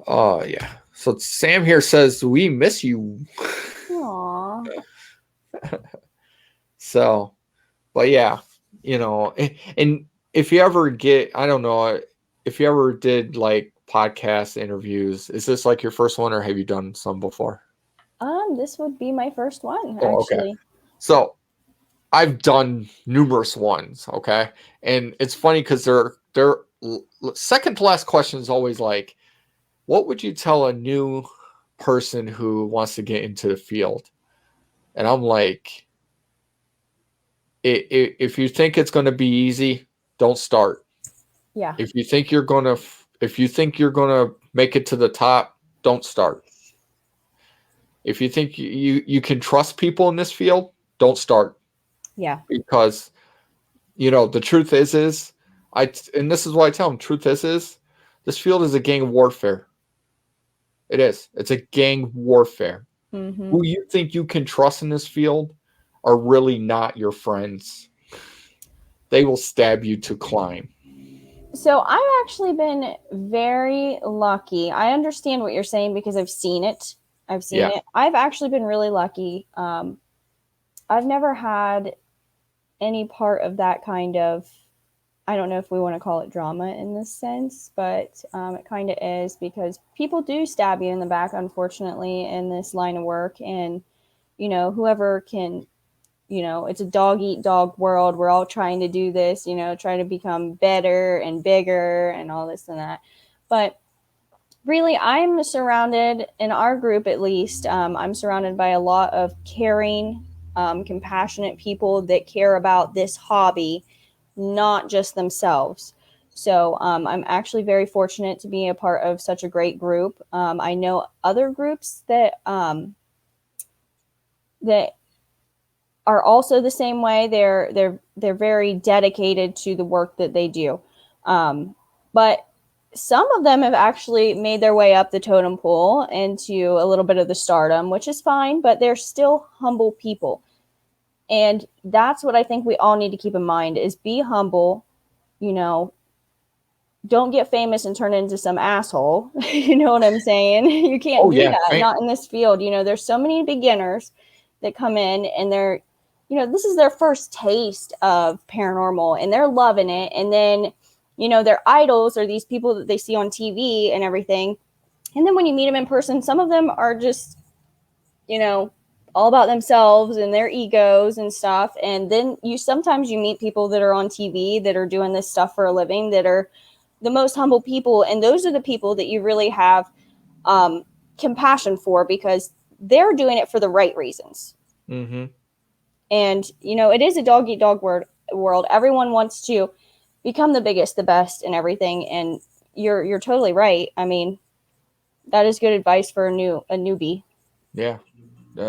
yeah. So Sam here says we miss you. Aww. So, but yeah, you know, and if you ever get, I don't know, if you ever did like podcast interviews, is this like your first one, or have you done some before? This would be my first one, Oh, okay. actually. So I've done numerous ones, okay, and it's funny because they're second to last question is always like, what would you tell a new person who wants to get into the field? And I'm like, if you think it's going to be easy, don't start. Yeah. If you think you're going to make it to the top, don't start. If you think you can trust people in this field, don't start. Yeah. Because, you know, the truth is and this is what I tell them, truth is this field is a gang warfare. It is. It's a gang warfare. Mm-hmm. Who you think you can trust in this field are really not your friends. They will stab you to climb. So I've actually been very lucky. I understand what you're saying because I've seen it. Yeah. I've actually been really lucky. I've never had any part of that kind of, I don't know if we want to call it drama in this sense, but it kind of is, because people do stab you in the back, unfortunately, in this line of work. And, you know, whoever can, you know, it's a dog eat dog world. We're all trying to do this, you know, trying to become better and bigger and all this and that. But really, I'm surrounded, in our group at least, I'm surrounded by a lot of caring, compassionate people that care about this hobby, not just themselves. So I'm actually very fortunate to be a part of such a great group. I know other groups that are also the same way. They're very dedicated to the work that they do. But some of them have actually made their way up the totem pole into a little bit of the stardom, which is fine, but they're still humble people. And that's what I think we all need to keep in mind, is be humble, you know, don't get famous and turn into some asshole. You know what I'm saying? You can't do that. Not in this field. You know, there's so many beginners that come in and they're, you know, this is their first taste of paranormal and they're loving it. And then, you know, their idols are these people that they see on TV and everything. And then when you meet them in person, some of them are just, you know, all about themselves and their egos and stuff. And then sometimes you meet people that are on TV that are doing this stuff for a living, that are the most humble people. And those are the people that you really have compassion for, because they're doing it for the right reasons. Mm-hmm. And, you know, it is a dog eat dog world. Everyone wants to become the biggest, the best, and everything. And you're totally right. I mean, that is good advice for a newbie. Yeah.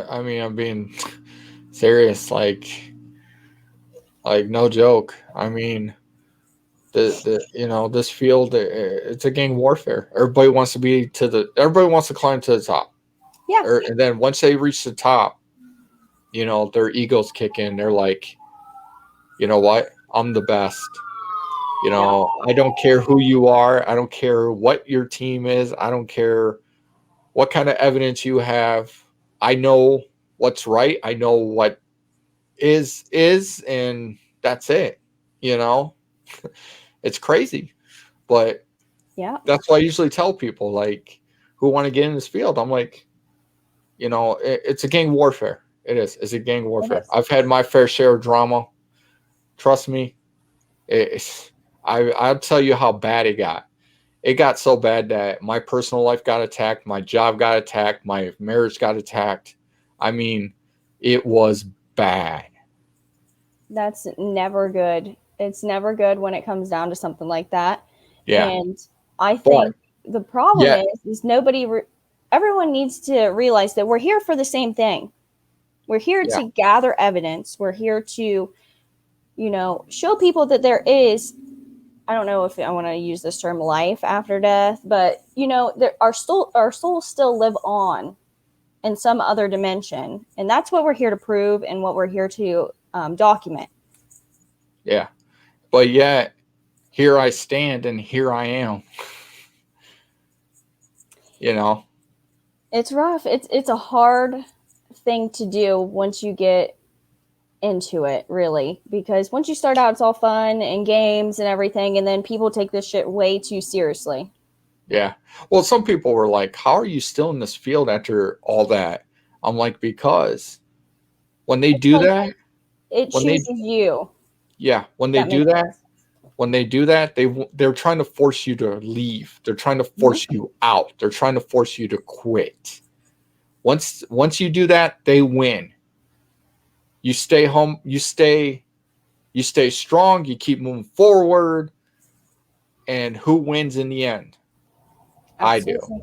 I mean, I'm being serious, like no joke. I mean, the you know, this field, it's a gang warfare. Everybody wants to climb to the top. Yeah. And then once they reach the top, you know, their egos kick in. They're like, you know what? I'm the best. You know, I don't care who you are. I don't care what your team is. I don't care what kind of evidence you have. I know what's right. I know what is, and that's it. You know, it's crazy. But Yeah. that's why I usually tell people, like, who want to get in this field. I'm like, you know, it's a gang warfare. It is. It's a gang warfare. I've had my fair share of drama. Trust me. I'll tell you how bad it got. It got so bad that my personal life got attacked, my job got attacked, my marriage got attacked. I mean, it was bad. That's never good. It's never good when it comes down to something like that. Yeah. And I think the problem yeah. is everyone needs to realize that we're here for the same thing. We're here to gather evidence. We're here to, you know, show people that there is, I don't know if I want to use this term, life after death, but, you know, our souls still live on in some other dimension. And that's what we're here to prove and what we're here to document. Yeah. But yet, here I stand and here I am. You know? It's rough. It's a hard thing to do once you get into it, really, because once you start out, it's all fun and games and everything, and then people take this shit way too seriously. Yeah. Well, some people were like, how are you still in this field after all that? I'm like, because when they do that, it chooses you. Yeah. When they do that, they're trying to force you to leave. They're trying to force you out. They're trying to force you to quit. Once you do that, they win. You stay home, you stay strong, you keep moving forward, and who wins in the end? Absolutely. I do.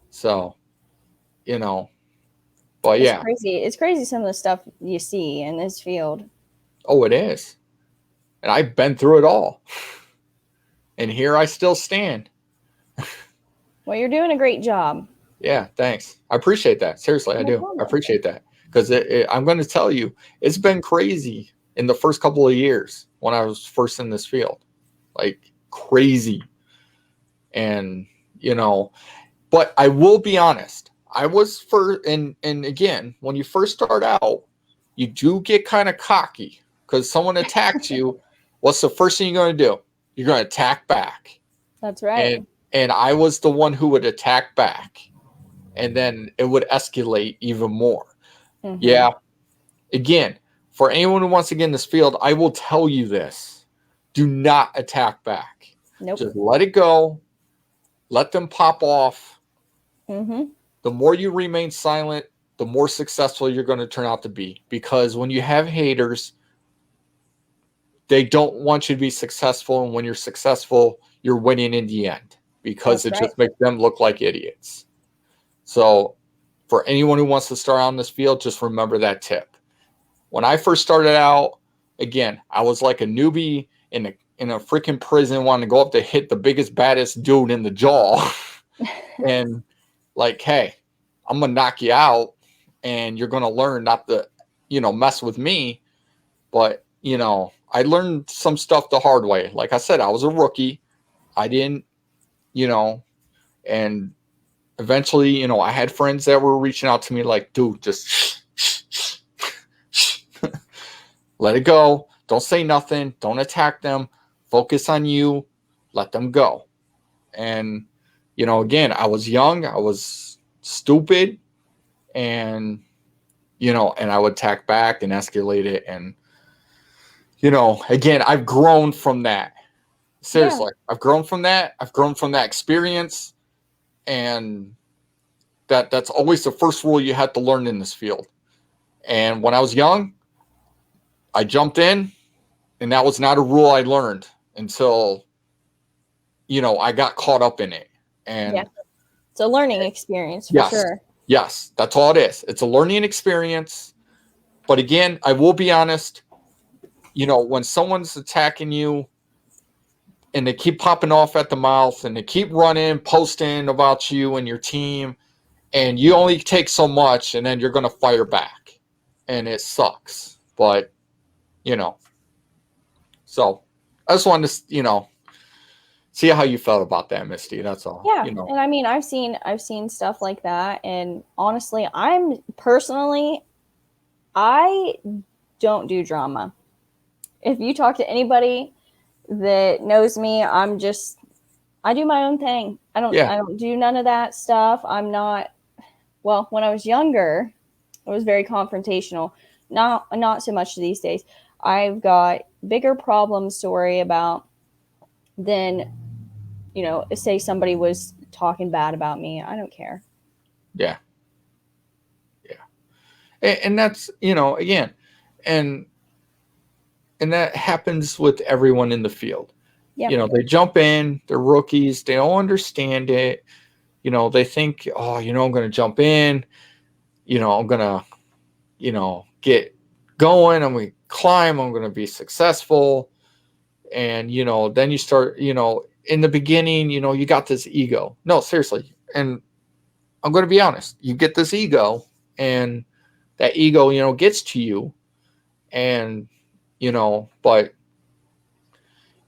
So, you know, but it's crazy. It's crazy some of the stuff you see in this field. Oh, it is. And I've been through it all. And here I still stand. Well, you're doing a great job. Yeah, thanks. I appreciate that. Seriously, I do. I appreciate that. Because I'm going to tell you, it's been crazy in the first couple of years when I was first in this field. Like, crazy. And, you know, but I will be honest. I was and again, when you first start out, you do get kind of cocky because someone attacks you. What's the first thing you're going to do? You're going to attack back. That's right. And I was the one who would attack back. And then it would escalate even more. Mm-hmm. Yeah. Again, for anyone who wants to get in this field, I will tell you this. Do not attack back. Nope. Just let it go. Let them pop off. Mm-hmm. The more you remain silent, the more successful you're going to turn out to be. Because when you have haters, they don't want you to be successful. And when you're successful, you're winning in the end. Because it just makes them look like idiots. So for anyone who wants to start out in this field, just remember that tip. When I first started out, again, I was like a newbie in a freaking prison, wanting to go up to hit the biggest, baddest dude in the jaw. And like, hey, I'm going to knock you out and you're going to learn not to, mess with me. But, I learned some stuff the hard way. Like I said, I was a rookie. I didn't, and eventually, I had friends that were reaching out to me like, dude, just let it go. Don't say nothing. Don't attack them. Focus on you. Let them go. And, again, I was young. I was stupid. And, and I would attack back and escalate it. And, again, I've grown from that. Seriously, yeah. I've grown from that. I've grown from that experience. And that's always the first rule you have to learn in this field. And when I was young, I jumped in, and that was not a rule I learned until, I got caught up in it. And yeah. It's a learning experience for sure. Yes, that's all it is. It's a learning experience. But again, I will be honest, when someone's attacking you and they keep popping off at the mouth, and they keep running, posting about you and your team, and you only take so much, and then you're going to fire back, and it sucks. But, so I just wanted to, see how you felt about that, Misty. That's all. Yeah. And I mean, I've seen stuff like that. And honestly, I don't do drama. If you talk to anybody that knows me, I do my own thing. I don't do none of that stuff. I'm not, well, when I was younger, I was very confrontational. Not so much these days. I've got bigger problems to worry about than, say somebody was talking bad about me. I don't care. Yeah. And that's, again, and that happens with everyone in the field. Yep. They jump in, they're rookies, they don't understand it. They think, oh, I'm going to jump in, I'm going to, get going, I'm going to climb, I'm going to be successful. And, then you start, in the beginning, you got this ego. No, seriously. And I'm going to be honest, you get this ego, and that ego, gets to you. And, but,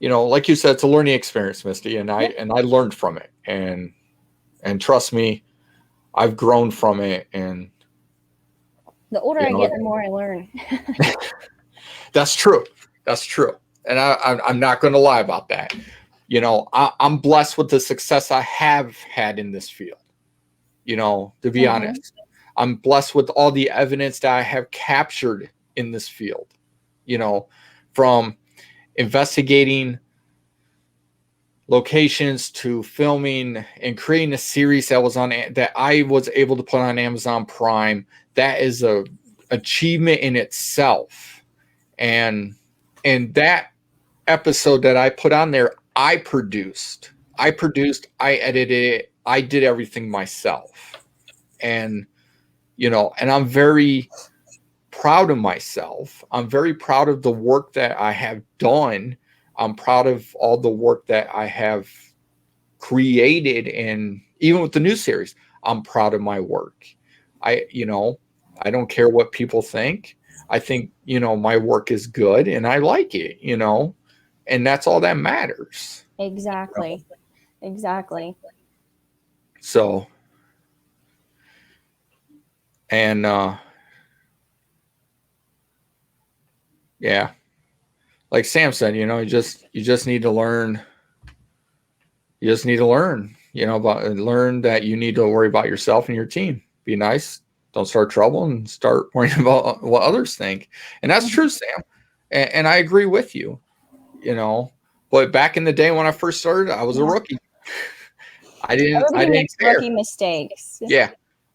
like you said, it's a learning experience, Misty. And I learned from it. And trust me, I've grown from it. And the older I get, the more I learn. That's true. And I'm not going to lie about that. I'm blessed with the success I have had in this field. To be honest, I'm blessed with all the evidence that I have captured in this field, from investigating locations to filming and creating a series that I was able to put on Amazon Prime. That is a achievement in itself. And that episode that I put on there, I produced, I edited it, I did everything myself. And, and I'm very proud of myself. I'm very proud of the work that I have done. I'm proud of all the work that I have created. And even with the new series, I'm proud of my work. I don't care what people think. I think, my work is good and I like it, and that's all that matters. Exactly. So, and, yeah, like Sam said, you just need to learn. You just need to learn, learn that you need to worry about yourself and your team. Be nice. Don't start trouble and start worrying about what others think. And that's true, Sam. And I agree with you, but back in the day when I first started, I was a rookie. I didn't care. Rookie mistakes. Yeah.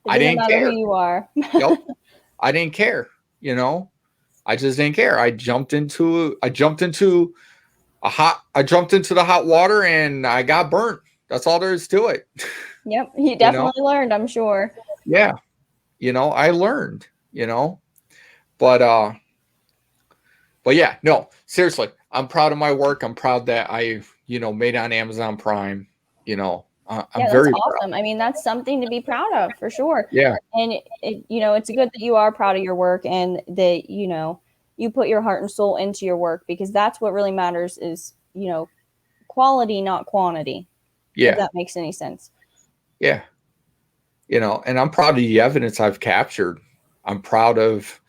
I didn't matter care who you are. Nope. I didn't care, I just didn't care. I jumped into the hot water and I got burnt. That's all there is to it. Yep. You definitely learned, I'm sure. Yeah. I learned, but yeah, no, seriously, I'm proud of my work. I'm proud that I, made on Amazon Prime, I'm very awesome. proud. I mean, that's something to be proud of for sure. Yeah. And it's good that you are proud of your work and that, you put your heart and soul into your work, because that's what really matters is, quality, not quantity. Yeah. If that makes any sense. Yeah. And I'm proud of the evidence I've captured. I'm proud of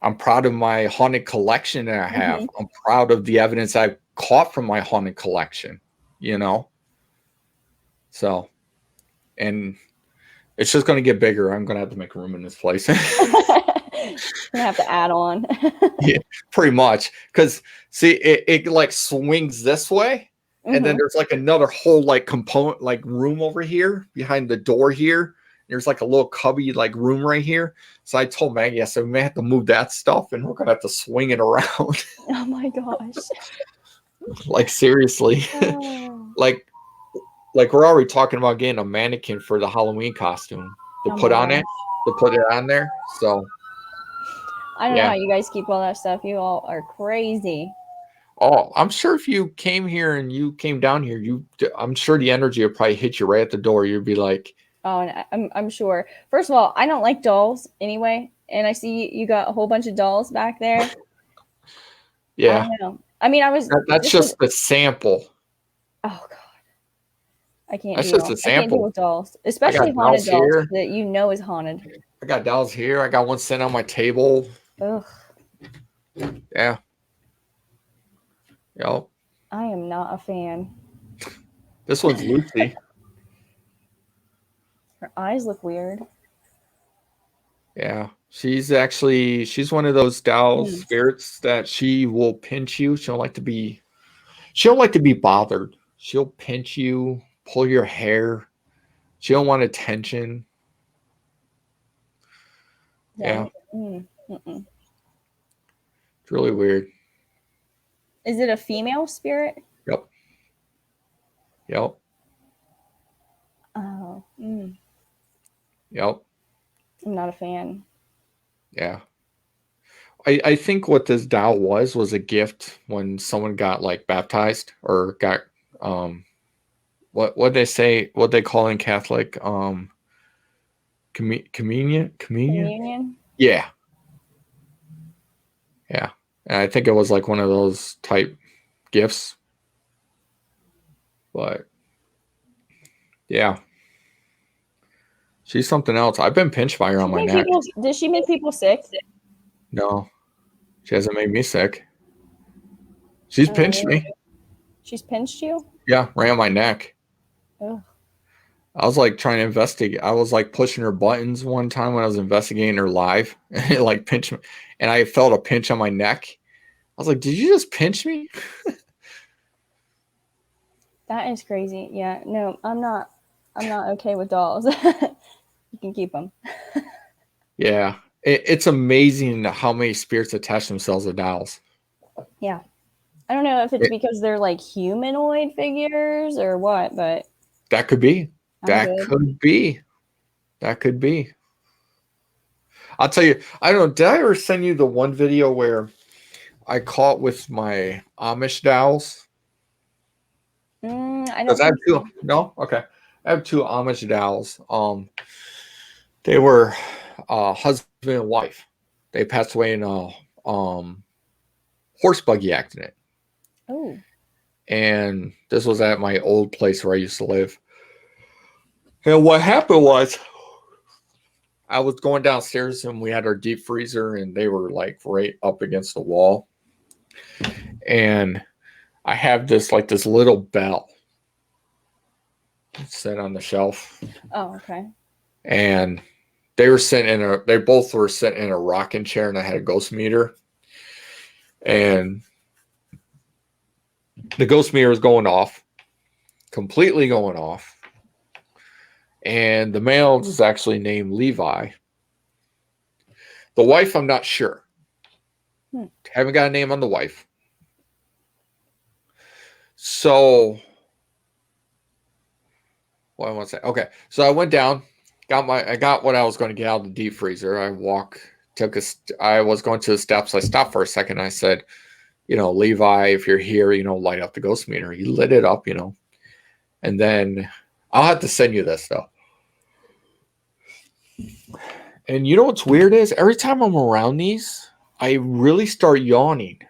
my haunted collection that I have. Mm-hmm. I'm proud of the evidence I've caught from my haunted collection, So, and it's just going to get bigger. I'm going to have to make room in this place. Gonna have to add on. Yeah, pretty much. Because see, it like swings this way. And then there's like another whole like component, like room over here behind the door here. There's like a little cubby like room right here. So I told Maggie, I said, we may have to move that stuff and we're going to have to swing it around. Oh my gosh. Like seriously. Oh. like we're already talking about getting a mannequin for the Halloween costume to put on it, to put it on there. So I don't know how you guys keep all that stuff. You all are crazy. Oh, I'm sure if you came here and you came down here, I'm sure the energy would probably hit you right at the door. You'd be like, Oh, and I'm sure. First of all, I don't like dolls anyway, and I see you got a whole bunch of dolls back there. I yeah, don't know. I mean, I was that's just the sample. oh god, I can't That's just deal. a I can't deal sample. with dolls, I especially got haunted dolls dolls here. that you know is haunted. I got dolls here. I got one sitting on my table. Ugh, Yeah. Yep. I am not a fan. This one's Lucy. Her eyes look weird. Yeah. She's one of those doll spirits that she will pinch you. She don't like to be bothered. She'll pinch you, pull your hair. She don't want attention. Yeah. Mm-mm. It's really weird. Is it a female spirit? Yep. Yep. Oh, Yep. I'm not a fan. Yeah. I think what this doll was a gift when someone got like baptized or got what they say, what they call in Catholic communion. Communion? Yeah. Yeah. And I think it was like one of those type gifts. But yeah. She's something else. I've been pinched by her on my neck. Does she make people sick? No. She hasn't made me sick. She's pinched me. She's pinched you? Yeah, right on my neck. Ugh. I was like trying to investigate. I was like pushing her buttons one time when I was investigating her live, and it like pinched me, and I felt a pinch on my neck. I was like, "Did you just pinch me?" That is crazy. Yeah, no, I'm not okay with dolls. You can keep them. Yeah, it's amazing how many spirits attach themselves to dolls. Yeah, I don't know if it's because they're like humanoid figures or what, but that could be. That could be. That could be. I'll tell you. I don't know. Did I ever send you the one video where I caught with my Amish dolls? I don't. I have two. No, okay. I have two Amish dolls. They were husband and wife. They passed away in a horse buggy accident. Oh. And this was at my old place where I used to live. And what happened was, I was going downstairs and we had our deep freezer and they were like right up against the wall. And I have this little bell set on the shelf. Oh, okay. And they both were sitting in a rocking chair and I had a ghost meter. And the ghost meter is going off, completely going off. And the male is actually named Levi. The wife, I'm not sure. Haven't got a name on the wife. So, what I want to say? Okay, so I went down, I got what I was going to get out of the deep freezer. I was going to the steps. I stopped for a second. And I said, Levi, if you're here, light up the ghost meter. He lit it up, and then I'll have to send you this though. And you know what's weird is every time I'm around these, I really start yawning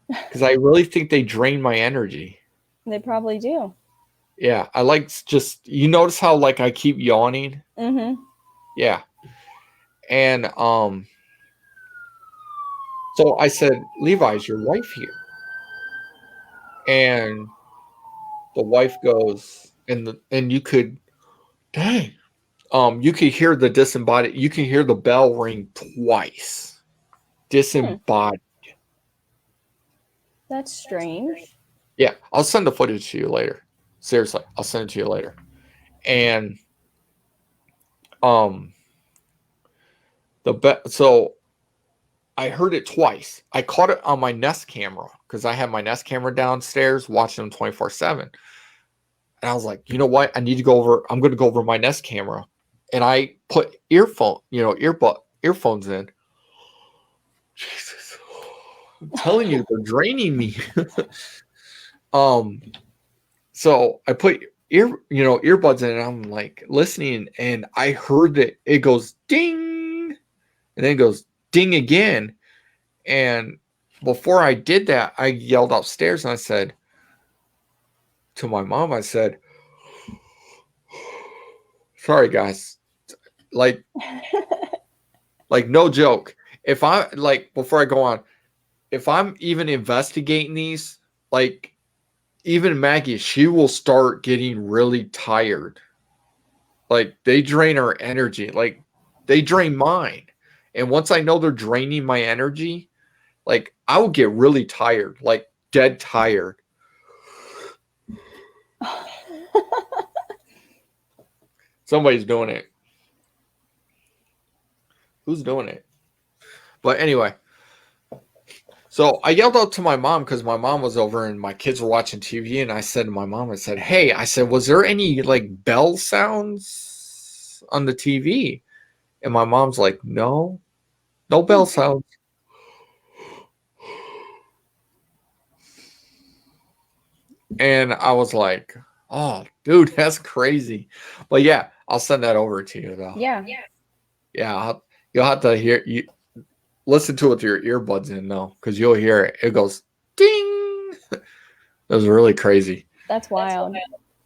because I really think they drain my energy. They probably do. Yeah, I like you notice how like I keep yawning? Mm-hmm. Yeah. And so I said, Levi, is your wife here? And the wife goes, and you could, dang. You can hear the disembodied. You can hear the bell ring twice. Disembodied. That's strange. Yeah, I'll send the footage to you later. Seriously, I'll send it to you later. And so I heard it twice. I caught it on my Nest camera because I have my Nest camera downstairs watching them 24/7. And I was like, you know what? I'm going to go over my Nest camera. And I put earphones in. Jesus. I'm telling you, they're draining me. So I put earbuds in, and I'm like listening, and I heard that it goes ding, and then it goes ding again. And before I did that, I yelled upstairs and I said to my mom, I said, sorry guys, like no joke. If I like before I go on, if I'm even investigating these, like even Maggie, she will start getting really tired. Like they drain her energy, like they drain mine. And once I know they're draining my energy, like I will get really tired, like dead tired. Somebody's doing it. Who's doing it? But anyway, so I yelled out to my mom because my mom was over and my kids were watching TV, and I said to my mom, I said, hey, I said, was there any like bell sounds on the TV? And my mom's like, no bell sounds. And I was like, oh, dude, that's crazy. But yeah, I'll send that over to you though. Yeah. You'll have to listen to it with your earbuds in though, because you'll hear it. It goes ding. That was really crazy. That's wild.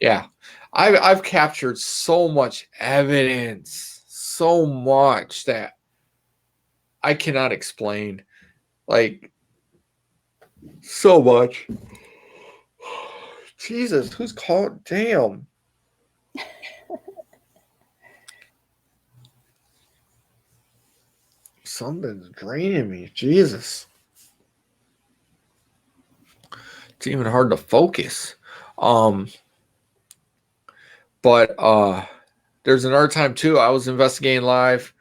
Yeah. I've captured so much evidence, so much that I cannot explain. Like so much. Jesus, who's called? Damn. Something's draining me. Jesus. It's even hard to focus. But there's another time too. I was investigating live,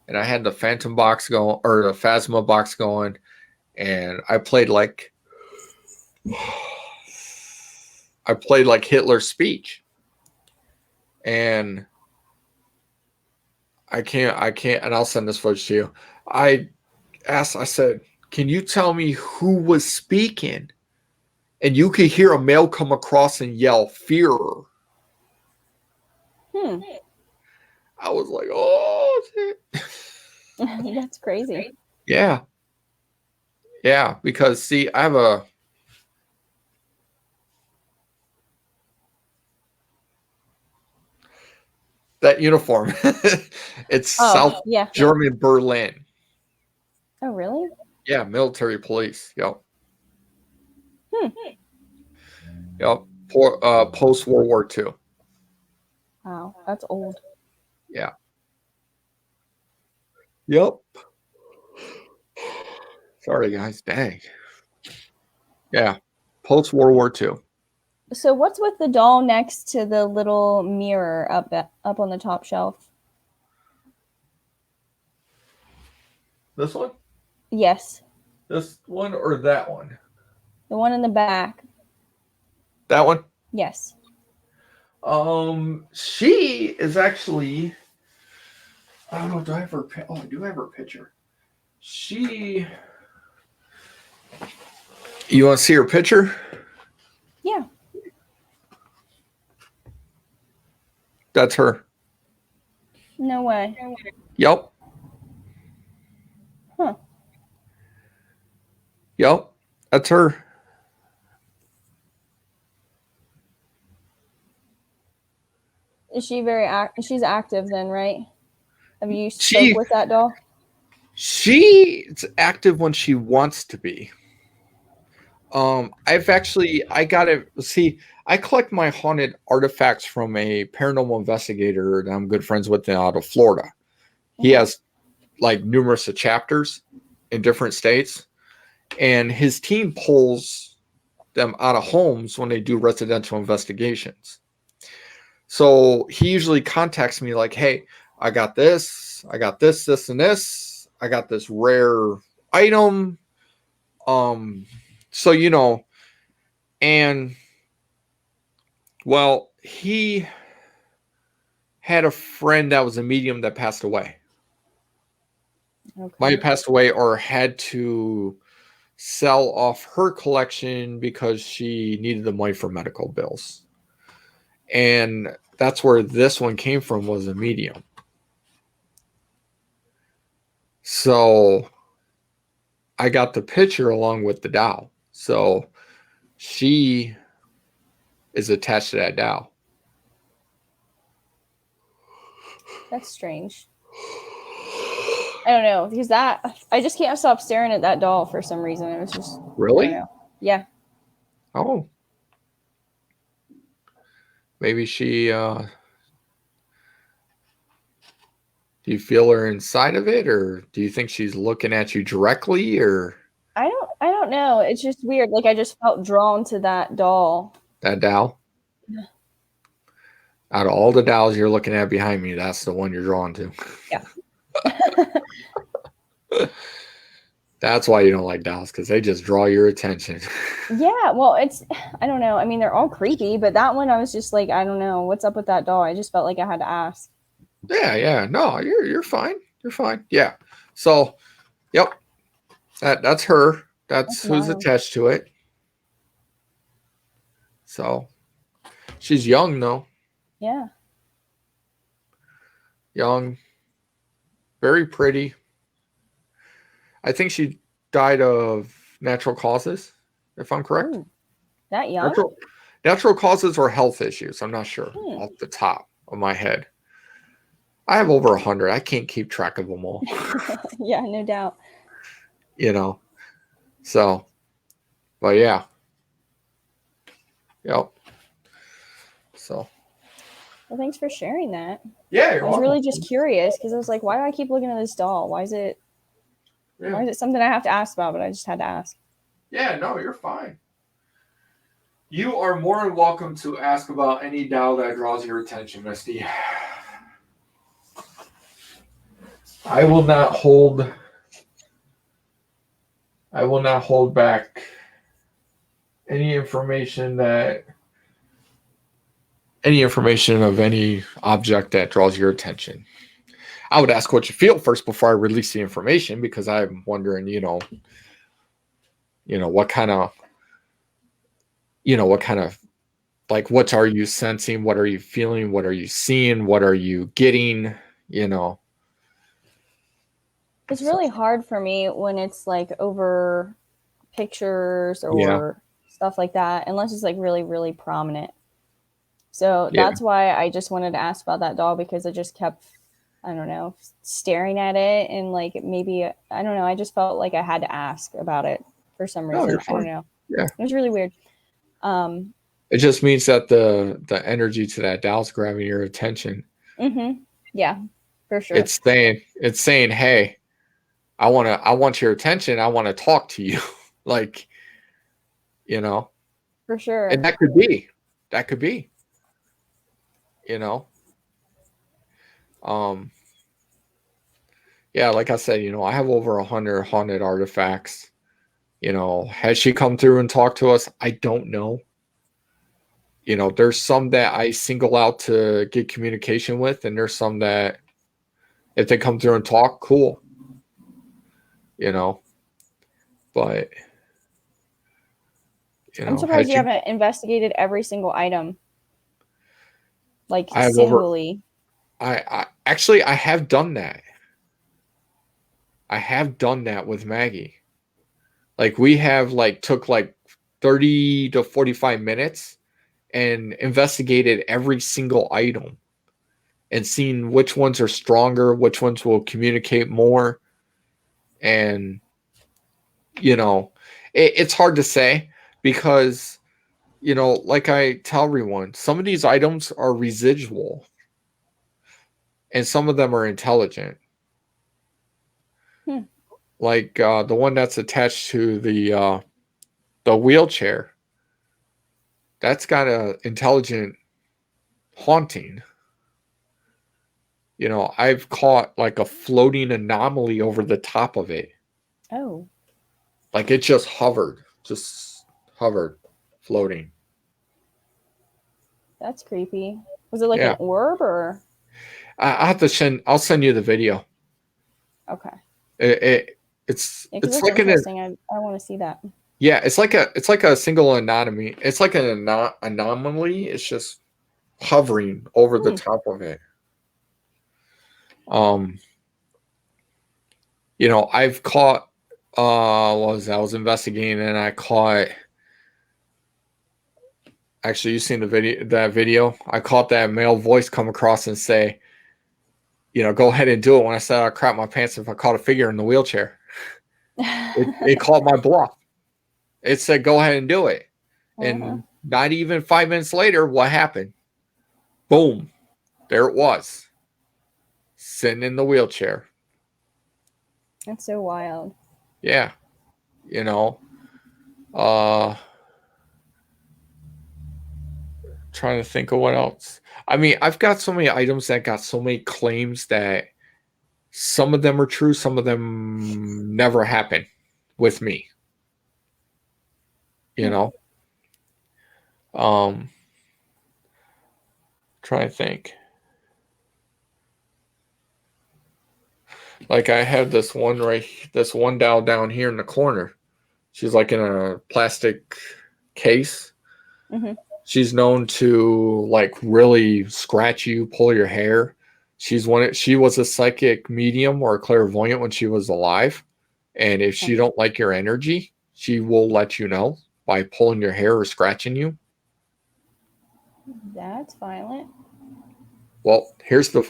and I had the Phantom box going, or the Phasma box going, and I played like Hitler's speech, and I can't, and I'll send this footage to you. I said, can you tell me who was speaking? And you could hear a male come across and yell, Führer. I was like, oh, shit. That's crazy. Yeah. Yeah, because see, I have that uniform. It's South German Berlin. Oh, really? Yeah, military police. Yep. Yep. Post World War II. Wow, that's old. Yeah. Yep. Sorry, guys. Dang. Yeah. Post World War II. So what's with the doll next to the little mirror up on the top shelf? This one? Yes. This one or that one? The one in the back. That one? Yes. She is actually, I don't know, do I have her, I do have her picture. You want to see her picture? Yeah. That's her. No way. Yep. Huh. Yep. That's her. Is she she's active then, right? Have you spoke with that doll? She's active when she wants to be. I collect my haunted artifacts from a paranormal investigator that I'm good friends with out of Florida. He has like numerous chapters in different states, and his team pulls them out of homes when they do residential investigations. So he usually contacts me like, hey, I got this, and this. I got this rare item. So, and well, he had a friend that was a medium that passed away. Okay. Might have passed away or had to sell off her collection because she needed the money for medical bills. And that's where this one came from, was a medium. So I got the picture along with the doll. So she is attached to that doll. That's strange. I don't know, because I just can't stop staring at that doll for some reason. It was just really? I don't know. Yeah. Oh. Maybe she do you feel her inside of it, or do you think she's looking at you directly, or I don't know. It's just weird. Like I just felt drawn to that doll. that doll? Yeah. Out of all the dolls you're looking at behind me, that's the one you're drawn to. Yeah. That's why you don't like dolls, because they just draw your attention. Yeah, well, I don't know. I mean, they're all creepy, but that one I was just like, I don't know, what's up with that doll? I just felt like I had to ask. Yeah. No, you're fine. You're fine. Yeah. So, yep. That's her. That's who's wild. attached to it. So, she's young though. Yeah. Young. Very pretty. I think she died of natural causes, if I'm correct. Ooh, that young? Natural causes or health issues. I'm not sure off the top of my head. I have over 100. I can't keep track of them all. Yeah, no doubt. You know. So, but yeah. Yep. So. Well, thanks for sharing that. Yeah, I was really just curious because I was like, why do I keep looking at this doll? Why is it something I have to ask about? But I just had to ask. Yeah, no, you're fine. You are more than welcome to ask about any doll that draws your attention, Misty. I will not hold back any information of any object that draws your attention. I would ask what you feel first before I release the information, because I'm wondering, what kind of, like, what are you sensing? What are you feeling? What are you seeing? What are you getting? It's really hard for me when it's like over pictures or stuff like that, unless it's like really, really prominent. So that's why I just wanted to ask about that doll, because I just kept, I don't know, staring at it, and like maybe, I don't know, I just felt like I had to ask about it for some reason. No, I don't know. Yeah. It was really weird. It just means that the energy to that doll's grabbing your attention. Mm-hmm. Yeah, for sure. It's saying, hey, I want your attention. I want to talk to you. Like, for sure. And that could be, yeah, like I said, I have over 100 haunted artifacts. Has she come through and talked to us? I don't know. There's some that I single out to get communication with, and there's some that if they come through and talk, cool. But I'm surprised you haven't investigated every single item. Like singly. I actually have done that. I have done that with Maggie. Like we have took 30 to 45 minutes and investigated every single item and seen which ones are stronger, which ones will communicate more. And, it's hard to say because, like I tell everyone, some of these items are residual and some of them are intelligent. Like the one that's attached to the wheelchair, that's got a intelligent haunting. I've caught like a floating anomaly over the top of it. Oh. Like it just hovered, floating. That's creepy. Was it like an orb or? I'll send you the video. Okay. It's Yeah, because it's that's like interesting. I want to see that. yeah, it's like a single anomaly. It's like an anomaly. It's just hovering over the top of it. You know, I've caught what was that? I was investigating and I caught actually you seen that video? I caught that male voice come across and say, you know, go ahead and do it when I said I crap my pants if I caught a figure in the wheelchair. It called my bluff. It said go ahead and do it. And not even 5 minutes later, what happened? Boom. There it was. Sitting in the wheelchair. That's so wild. Yeah. You know. Trying to think of what else. I mean, I've got so many items that got so many claims that some of them are true, some of them never happen with me. You know? Trying to think. Like I have this one doll down here in the corner. She's like in a plastic case. Mm-hmm. She's known to like really scratch you, pull your hair. She was a psychic medium or a clairvoyant when she was alive. And if she don't like your energy, she will let you know by pulling your hair or scratching you. That's violent. Well, here's the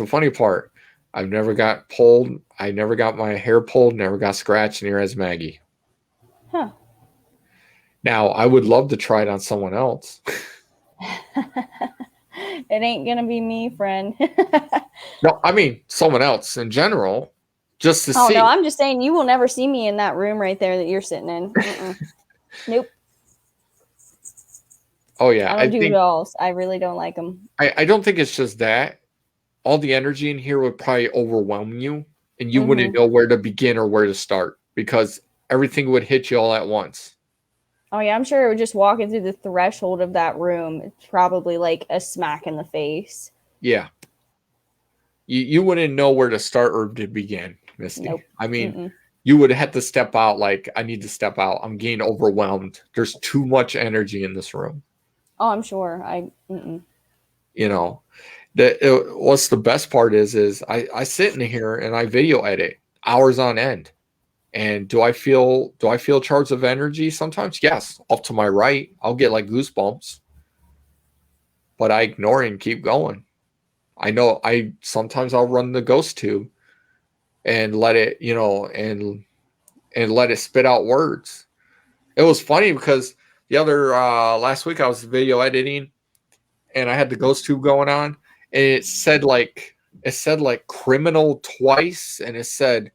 funny part. I've never got pulled. I never got my hair pulled, never got scratched near as Maggie. Huh. Now, I would love to try it on someone else. It ain't going to be me, friend. No, I mean, someone else in general, just to see. Oh, no, I'm just saying you will never see me in that room right there that you're sitting in. Nope. Oh, yeah. I don't do dolls. I really don't like them. I don't think it's just that. All the energy in here would probably overwhelm you, and you wouldn't know where to begin or where to start because everything would hit you all at once. Oh, yeah, I'm sure it would just walking through the threshold of that room. It's probably like a smack in the face. Yeah. You wouldn't know where to start or to begin, Misty. Nope. I mean, you would have to step out like, I need to step out. I'm getting overwhelmed. There's too much energy in this room. Oh, I'm sure. You know, what's the best part is I sit in here and I video edit hours on end. And do I feel charges of energy sometimes? Yes. Off to my right, I'll get like goosebumps. But I ignore it and keep going. I know sometimes I'll run the ghost tube and let it, you know, and let it spit out words. It was funny because the other last week I was video editing and I had the ghost tube going on and it said like criminal twice and it said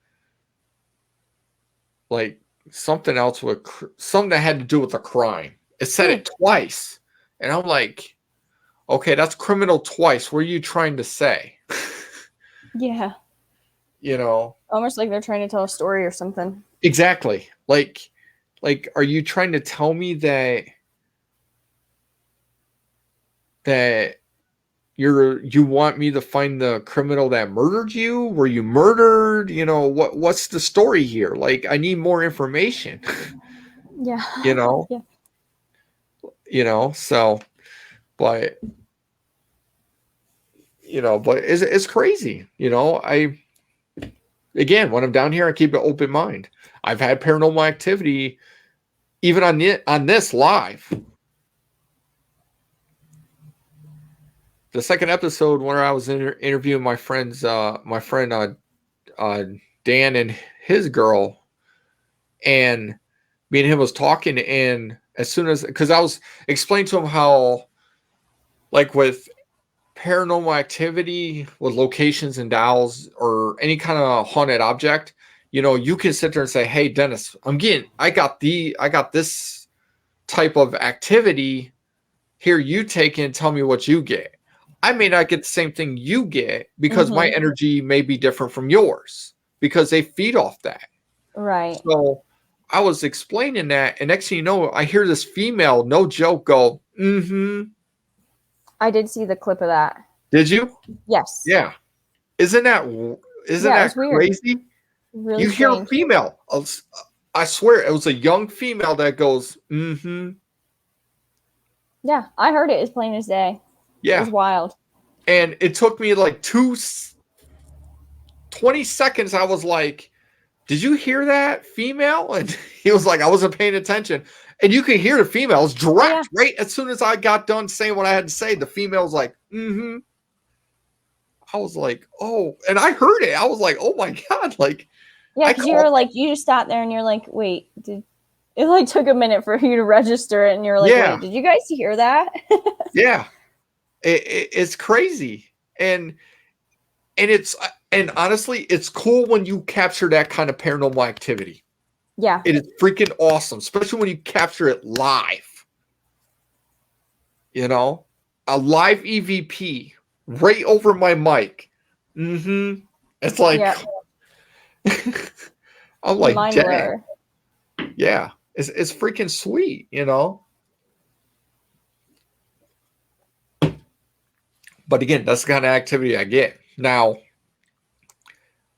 like something else with something that had to do with a crime. It said it twice. And I'm like, okay, that's criminal twice. What are you trying to say? Yeah. You know, almost like they're trying to tell a story or something. Exactly. Like, are you trying to tell me that you want me to find the criminal that murdered you? Were you murdered? You know, what's the story here? Like, I need more information. Yeah. You know? Yeah. You know, so, but, you know, but it's crazy. You know, again, when I'm down here, I keep an open mind. I've had paranormal activity even on this live. The second episode where I was interviewing my friend Dan and his girl, and me and him was talking, and as soon as, because I was explaining to him how, like with paranormal activity with locations and dolls or any kind of haunted object, you know, you can sit there and say, hey, Dennis, I got this type of activity here. You take it and tell me what you get. I may not get the same thing you get because my energy may be different from yours because they feed off that. Right. So I was explaining that, and next thing you know, I hear this female, no joke, go, I did see the clip of that. Did you? Yes. Yeah. Isn't that crazy? Really You hear a strange. female. I swear it was a young female that goes, mm-hmm. Yeah, I heard it as plain as day. It Yeah. was wild. And it took me like 20 seconds. I was like, did you hear that female? And he was like, I wasn't paying attention. And you could hear the females direct, right? As soon as I got done saying what I had to say, the female was like, mm-hmm. I was like, oh, and I heard it. I was like, oh my God. Like, yeah, because you were like, you just sat there and you're like, wait, it like took a minute for you to register it, and you're like, wait, did you guys hear that? Yeah. It's crazy. And honestly, it's cool when you capture that kind of paranormal activity. Yeah. It is freaking awesome, especially when you capture it live. You know, a live EVP right over my mic. Mm-hmm. It's like, I'm like, mind dang. blower. Yeah. It's freaking sweet, you know? But again, that's the kind of activity I get. Now,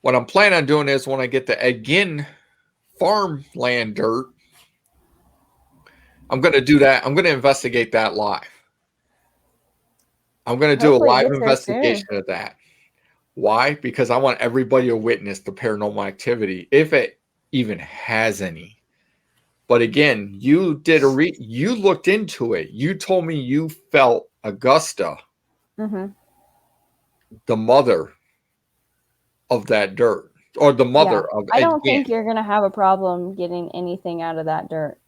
what I'm planning on doing is when I get the again farmland dirt, I'm going to do that. I'm going to investigate that live. I'm going to do a live investigation of that. Why? Because I want everybody to witness the paranormal activity, if it even has any. But again, you did you looked into it. You told me you felt Augusta, the mother of that dirt, or the mother of. I don't think you're going to have a problem getting anything out of that dirt.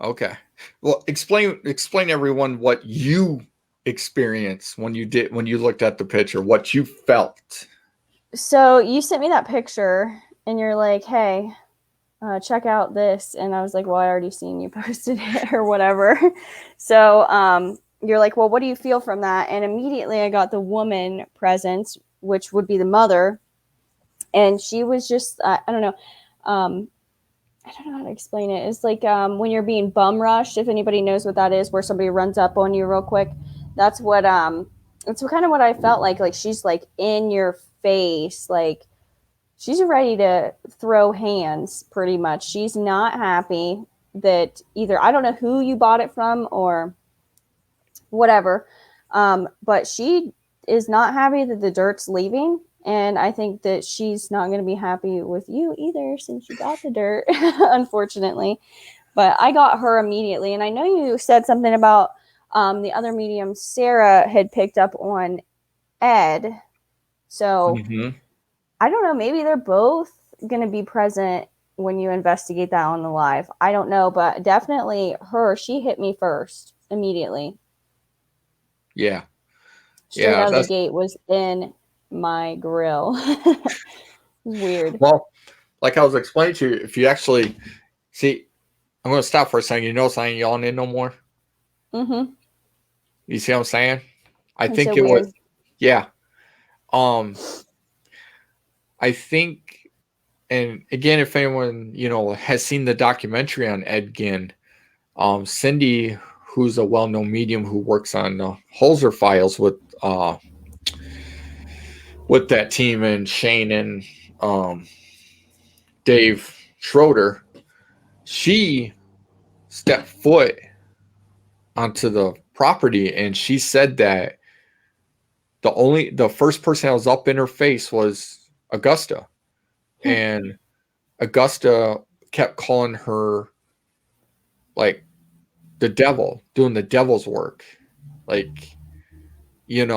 Okay. Well, explain everyone what you experienced when you looked at the picture, what you felt. So you sent me that picture and you're like, hey, check out this. And I was like, well, I already seen you posted it or whatever. So you're like, well, what do you feel from that? And immediately I got the woman presence, which would be the mother. And she was just, I don't know. I don't know how to explain it. It's like when you're being bum rushed, if anybody knows what that is, where somebody runs up on you real quick. That's what it's kind of what I felt like. Like she's like in your face, like she's ready to throw hands pretty much. She's not happy that either I don't know who you bought it from or whatever. But she is not happy that the dirt's leaving. And I think that she's not going to be happy with you either since you got the dirt, unfortunately. But I got her immediately. And I know you said something about the other medium, Sarah, had picked up on Ed. So I don't know. Maybe they're both going to be present when you investigate that on the live. I don't know. But definitely her. She hit me first immediately. Yeah. Straight out of the gate was in my grill. Weird. Well, like I was explaining to you, if you actually see, I'm going to stop for a second. You notice I ain't yawning in no more? You see what I'm saying? I think it was, yeah. I think, and again, if anyone, has seen the documentary on Ed Gein, Cindy, who's a well-known medium who works on Holzer files with that team, and Shane and Dave Schroeder, she stepped foot onto the property and she said that the first person that was up in her face was Augusta. And Augusta kept calling her like the devil, doing the devil's work. Like, and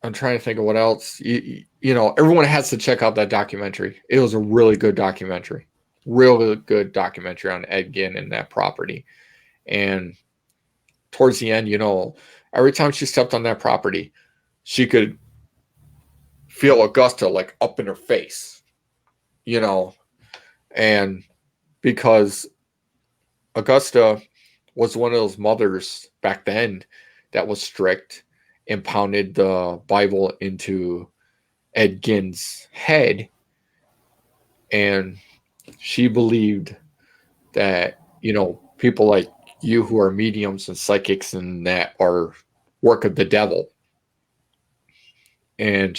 I'm trying to think of what else. Everyone has to check out that documentary. It was a really good documentary. Really good documentary on Ed Gein and that property. And towards the end, every time she stepped on that property, she could feel Augusta like up in her face, and because Augusta was one of those mothers back then that was strict and pounded the Bible into Ed Gein's head. And she believed that, people like you who are mediums and psychics and that are work of the devil. And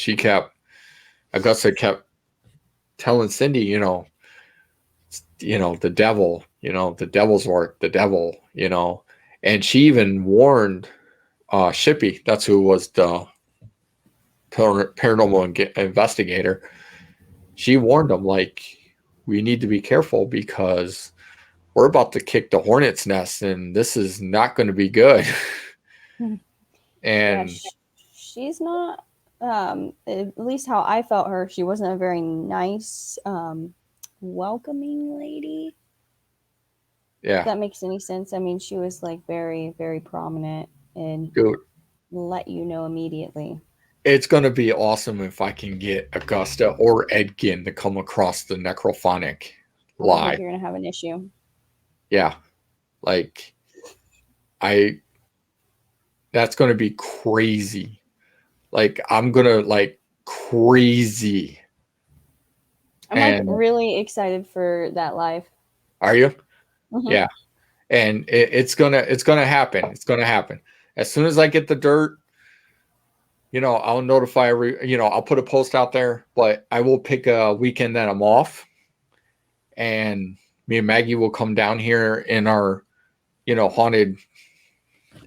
Augusta kept telling Cindy, the devil, the devil's work, the devil, and she even warned Shippy, that's who was the paranormal investigator. She warned him, like, we need to be careful because we're about to kick the hornet's nest and this is not going to be good. Yeah, And she's not, at least how I felt her, she wasn't a very nice, welcoming lady. yeah, If that makes any sense. I mean, she was like very, very prominent and dude, let you know immediately. it's going to be awesome if I can get Augusta or Edgin to come across the necrophonic I don't think live. you're going to have an issue. Yeah. Like, that's going to be crazy. Like, I'm going to, like, crazy. I'm like really excited for that live. Are you? Mm-hmm. Yeah. And it's gonna happen. It's gonna happen. As soon as I get the dirt, I'll notify I'll put a post out there, but I will pick a weekend that I'm off. And me and Maggie will come down here in our, haunted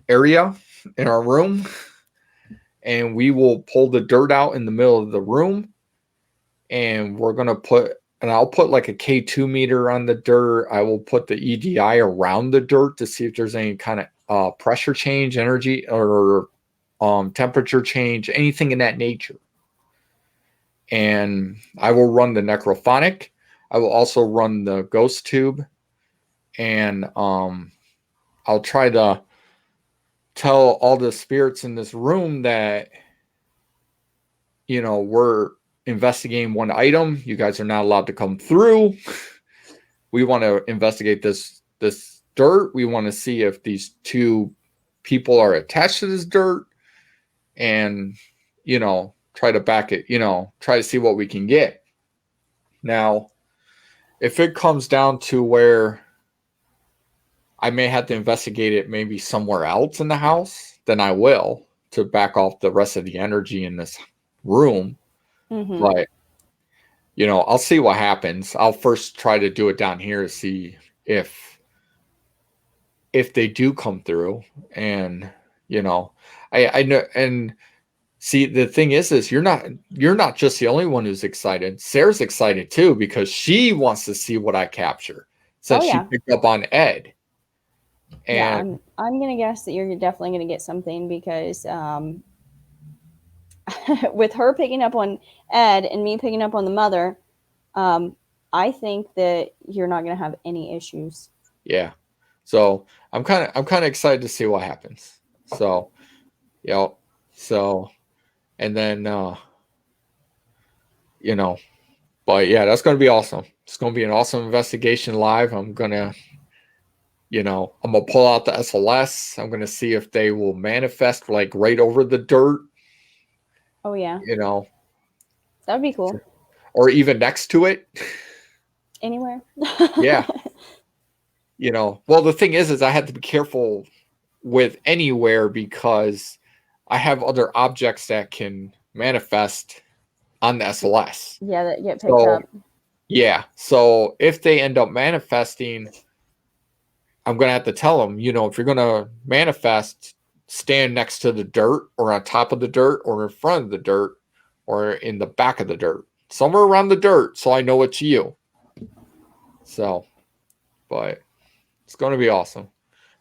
area in our room. And we will pull the dirt out in the middle of the room. And I'll put like a K2 meter on the dirt. I will put the EDI around the dirt to see if there's any kind of pressure change, energy, or temperature change, anything in that nature. And I will run the necrophonic. I will also run the ghost tube. And I'll try to tell all the spirits in this room that, we're investigating one item. You guys are not allowed to come through. We want to investigate this dirt. We want to see if these two people are attached to this dirt, and try to back it. Try to see what we can get. Now, if it comes down to where I may have to investigate it maybe somewhere else in the house, then I will, to back off the rest of the energy in this room. Mm-hmm. But I'll see what happens. I'll first try to do it down here to see if they do come through. And I know. And see, the thing is you're not just the only one who's excited. Sarah's excited too, because she wants to see what I capture, since she picked up on Ed. And I'm gonna guess that you're definitely gonna get something, because with her picking up on Ed and me picking up on the mother, I think that you're not gonna have any issues. Yeah. So I'm kind of excited to see what happens. So, and then but yeah, that's going to be awesome. It's going to be an awesome investigation live. I'm going to pull out the SLS. I'm going to see if they will manifest like right over the dirt. Oh yeah. That would be cool. Or even next to it. Anywhere. Yeah. Well, the thing is I had to be careful with anywhere, because I have other objects that can manifest on the SLS. Yeah, that get picked up. Yeah. So if they end up manifesting, I'm going to have to tell them, if you're going to manifest, stand next to the dirt, or on top of the dirt, or in front of the dirt, or in the back of the dirt, somewhere around the dirt, so I know it's you. So, but it's going to be awesome.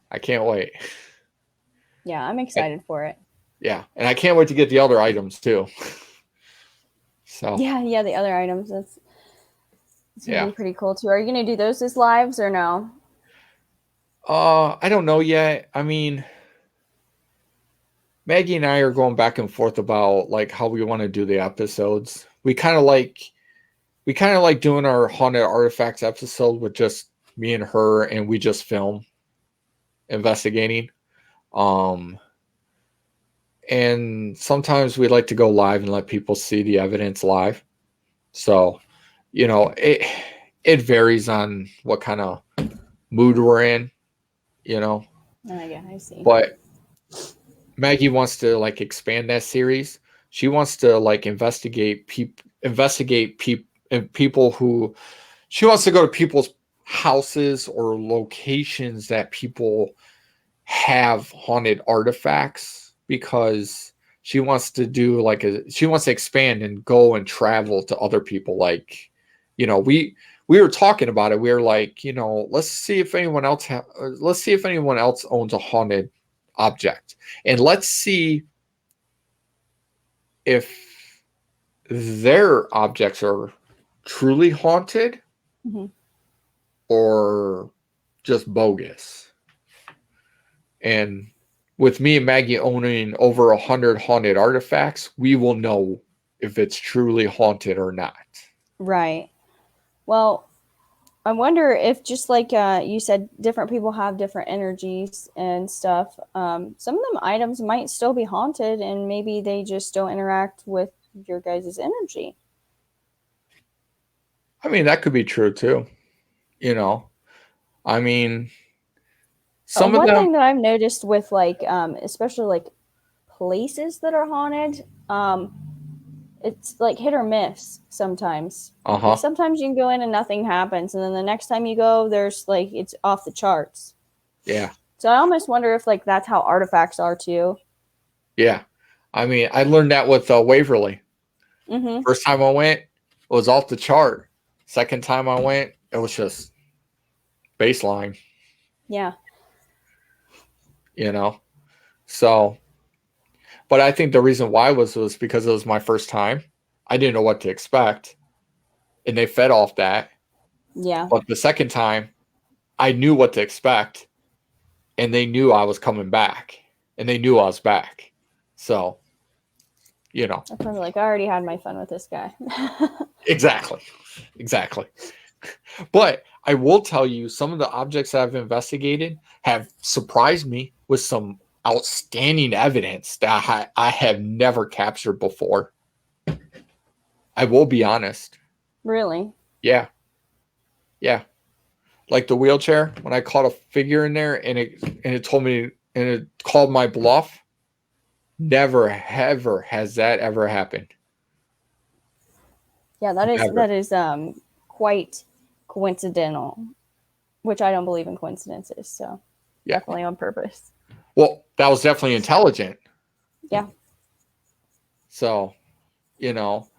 I can't wait. Yeah, I'm excited for it. Yeah, and I can't wait to get the other items too. So yeah, the other items, it's gonna be pretty cool too. Are you gonna do those as lives or no? I don't know yet. I mean, Maggie and I are going back and forth about like how we want to do the episodes. We kind of like doing our haunted artifacts episode with just me and her, and we just film investigating. And sometimes we like to go live and let people see the evidence live. So, it varies on what kind of mood we're in, Oh, yeah, I see. But Maggie wants to like expand that series. She wants to like investigate people who, she wants to go to people's houses or locations that people have haunted artifacts, because she wants to do like she wants to expand and go and travel to other people. Like, we were talking about it. We were like, let's see if anyone else owns a haunted object, and let's see if their objects are truly haunted or just bogus. And with me and Maggie owning over 100 haunted artifacts, we will know if it's truly haunted or not. Right. Well, I wonder if, just like you said, different people have different energies and stuff. Some of them items might still be haunted, and maybe they just don't interact with your guys' energy. I mean, that could be true too. I mean, some of them. One thing that I've noticed with like, especially like places that are haunted, it's like hit or miss sometimes. Like sometimes you can go in and nothing happens, and then the next time you go, there's like, it's off the charts. Yeah. So I almost wonder if like that's how artifacts are too. Yeah. I mean, I learned that with Waverly. First time I went, it was off the chart. Second time I went, it was just baseline. Yeah. So, but I think the reason why was because it was my first time. I didn't know what to expect, and they fed off that. Yeah. But the second time, I knew what to expect, and they knew I was coming back, and they knew I was back. So, I'm probably like, I already had my fun with this guy. Exactly. But I will tell you, some of the objects that I've investigated have surprised me with some outstanding evidence that I have never captured before. I will be honest. Really? Yeah. Like the wheelchair, when I caught a figure in there and it told me, and it called my bluff. Never ever has that ever happened. Yeah, that is quite coincidental, which I don't believe in coincidences. So definitely on purpose. Well, that was definitely intelligent. Yeah. So, what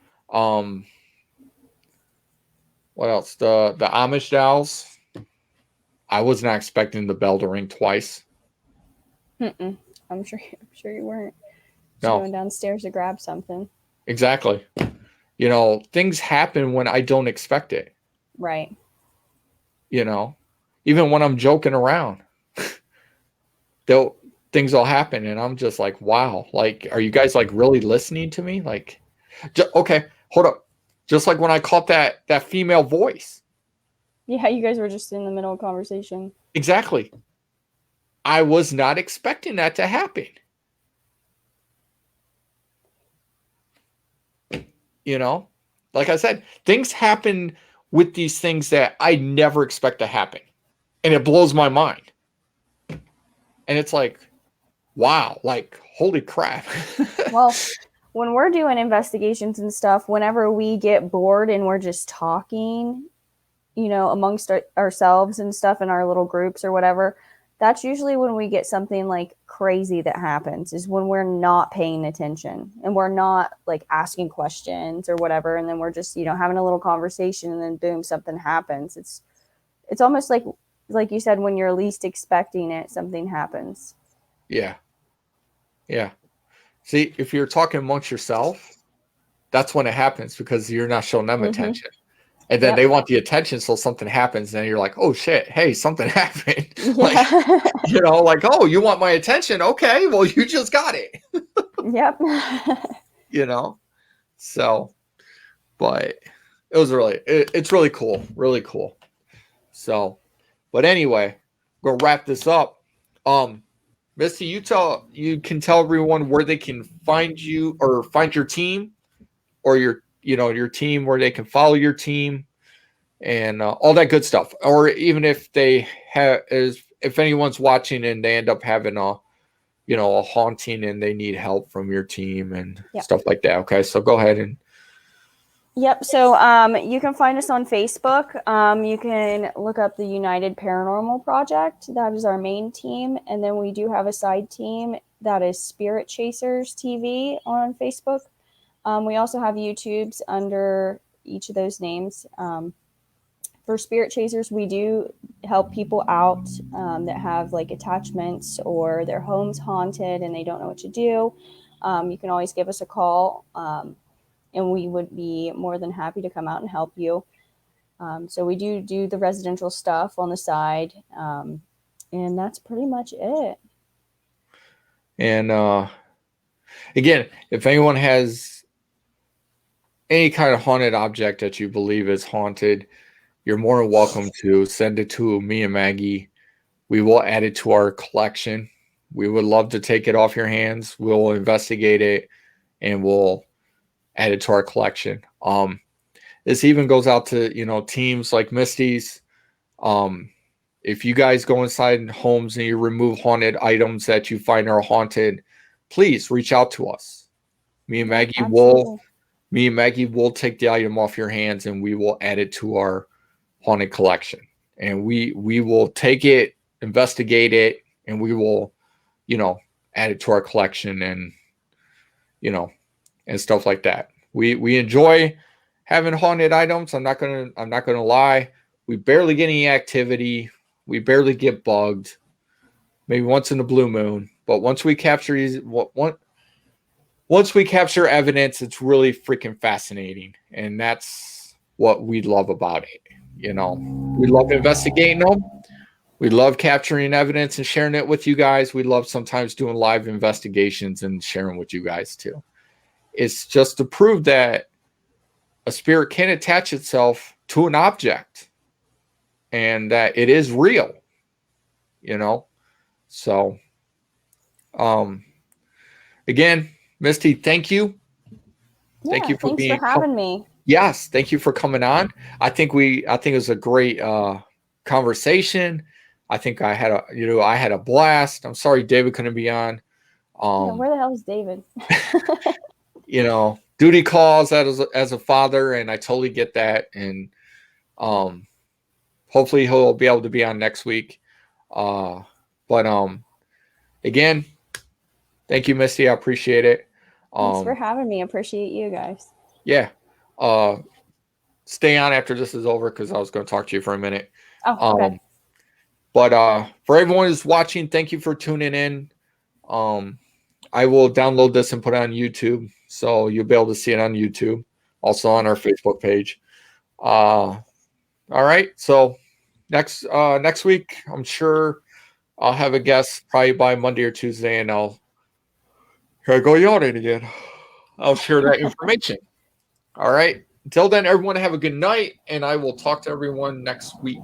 else? The Amish dolls. I was not expecting the bell to ring twice. I'm sure you weren't. No. Going downstairs to grab something. Exactly. Things happen when I don't expect it. Right. Even when I'm joking around, things will happen, and I'm just like, wow. Like, are you guys like really listening to me? Like, okay, hold up. Just like when I caught that female voice. Yeah, you guys were just in the middle of conversation. Exactly. I was not expecting that to happen. Like I said, things happen with these things that I never expect to happen. And it blows my mind. And it's like, wow, like, holy crap. Well, when we're doing investigations and stuff, whenever we get bored and we're just talking, amongst ourselves and stuff in our little groups or whatever, that's usually when we get something like crazy that happens, is when we're not paying attention and we're not like asking questions or whatever. And then we're just, having a little conversation, and then boom, something happens. It's almost like you said, when you're least expecting it, something happens. Yeah. See, if you're talking amongst yourself, that's when it happens, because you're not showing them attention. And then they want the attention, so something happens, and you're like, oh shit, hey, something happened. Yeah. Like, like, oh, you want my attention? Okay, well, you just got it. Yep. So, but it was it's really cool. Really cool. So, but anyway, we'll wrap this up. Misty, you can tell everyone where they can find you, or find your team, or your team, where they can follow your team, and all that good stuff. Or even if they if anyone's watching and they end up having a a haunting and they need help from your team and Yeah. stuff like that. Okay, so go ahead and. Yep. So you can find us on Facebook. You can look up the United Paranormal Project. That is our main team. And then we do have a side team that is Spirit Chasers TV on Facebook. We also have YouTubes under each of those names. For Spirit Chasers, we do help people out that have like attachments or their home's haunted and they don't know what to do. You can always give us a call. And we would be more than happy to come out and help you. So we do the residential stuff on the side. And that's pretty much it. And again, if anyone has any kind of haunted object that you believe is haunted, you're more than welcome to send it to me and Maggie. We will add it to our collection. We would love to take it off your hands. We'll investigate it and we'll add it to our collection. This even goes out to, teams like Misty's. If you guys go inside homes and you remove haunted items that you find are haunted, please reach out to us. Me and Maggie will take the item off your hands and we will add it to our haunted collection. And we will take it, investigate it, and we will, add it to our collection and, and stuff like that. We enjoy having haunted items. I'm not gonna lie. We barely get any activity. We barely get bugged. Maybe once in a blue moon. But once we capture evidence, it's really freaking fascinating. And that's what we love about it. We love investigating them. We love capturing evidence and sharing it with you guys. We love sometimes doing live investigations and sharing with you guys too. It's just to prove that a spirit can attach itself to an object and that it is real, So, again, Misty, thank you. Yeah, thank you for thanks for having me. Yes, thank you for coming on. I think it was a great conversation. I think I had a blast. I'm sorry David couldn't be on. Where the hell is David? Duty calls as a father, and I totally get that. And hopefully he'll be able to be on next week. But again, thank you, Misty. I appreciate it. Thanks for having me. I appreciate you guys. Yeah. Stay on after this is over because I was going to talk to you for a minute. Oh, okay. But for everyone who's watching, thank you for tuning in. I will download this and put it on YouTube, so you'll be able to see it on YouTube, also on our Facebook page. All right, so next week, I'm sure I'll have a guest probably by Monday or Tuesday, and here I go yawning again. I'll share that information. All right. Until then, everyone have a good night, and I will talk to everyone next week.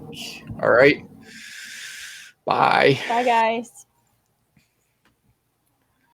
All right. Bye. Bye, guys.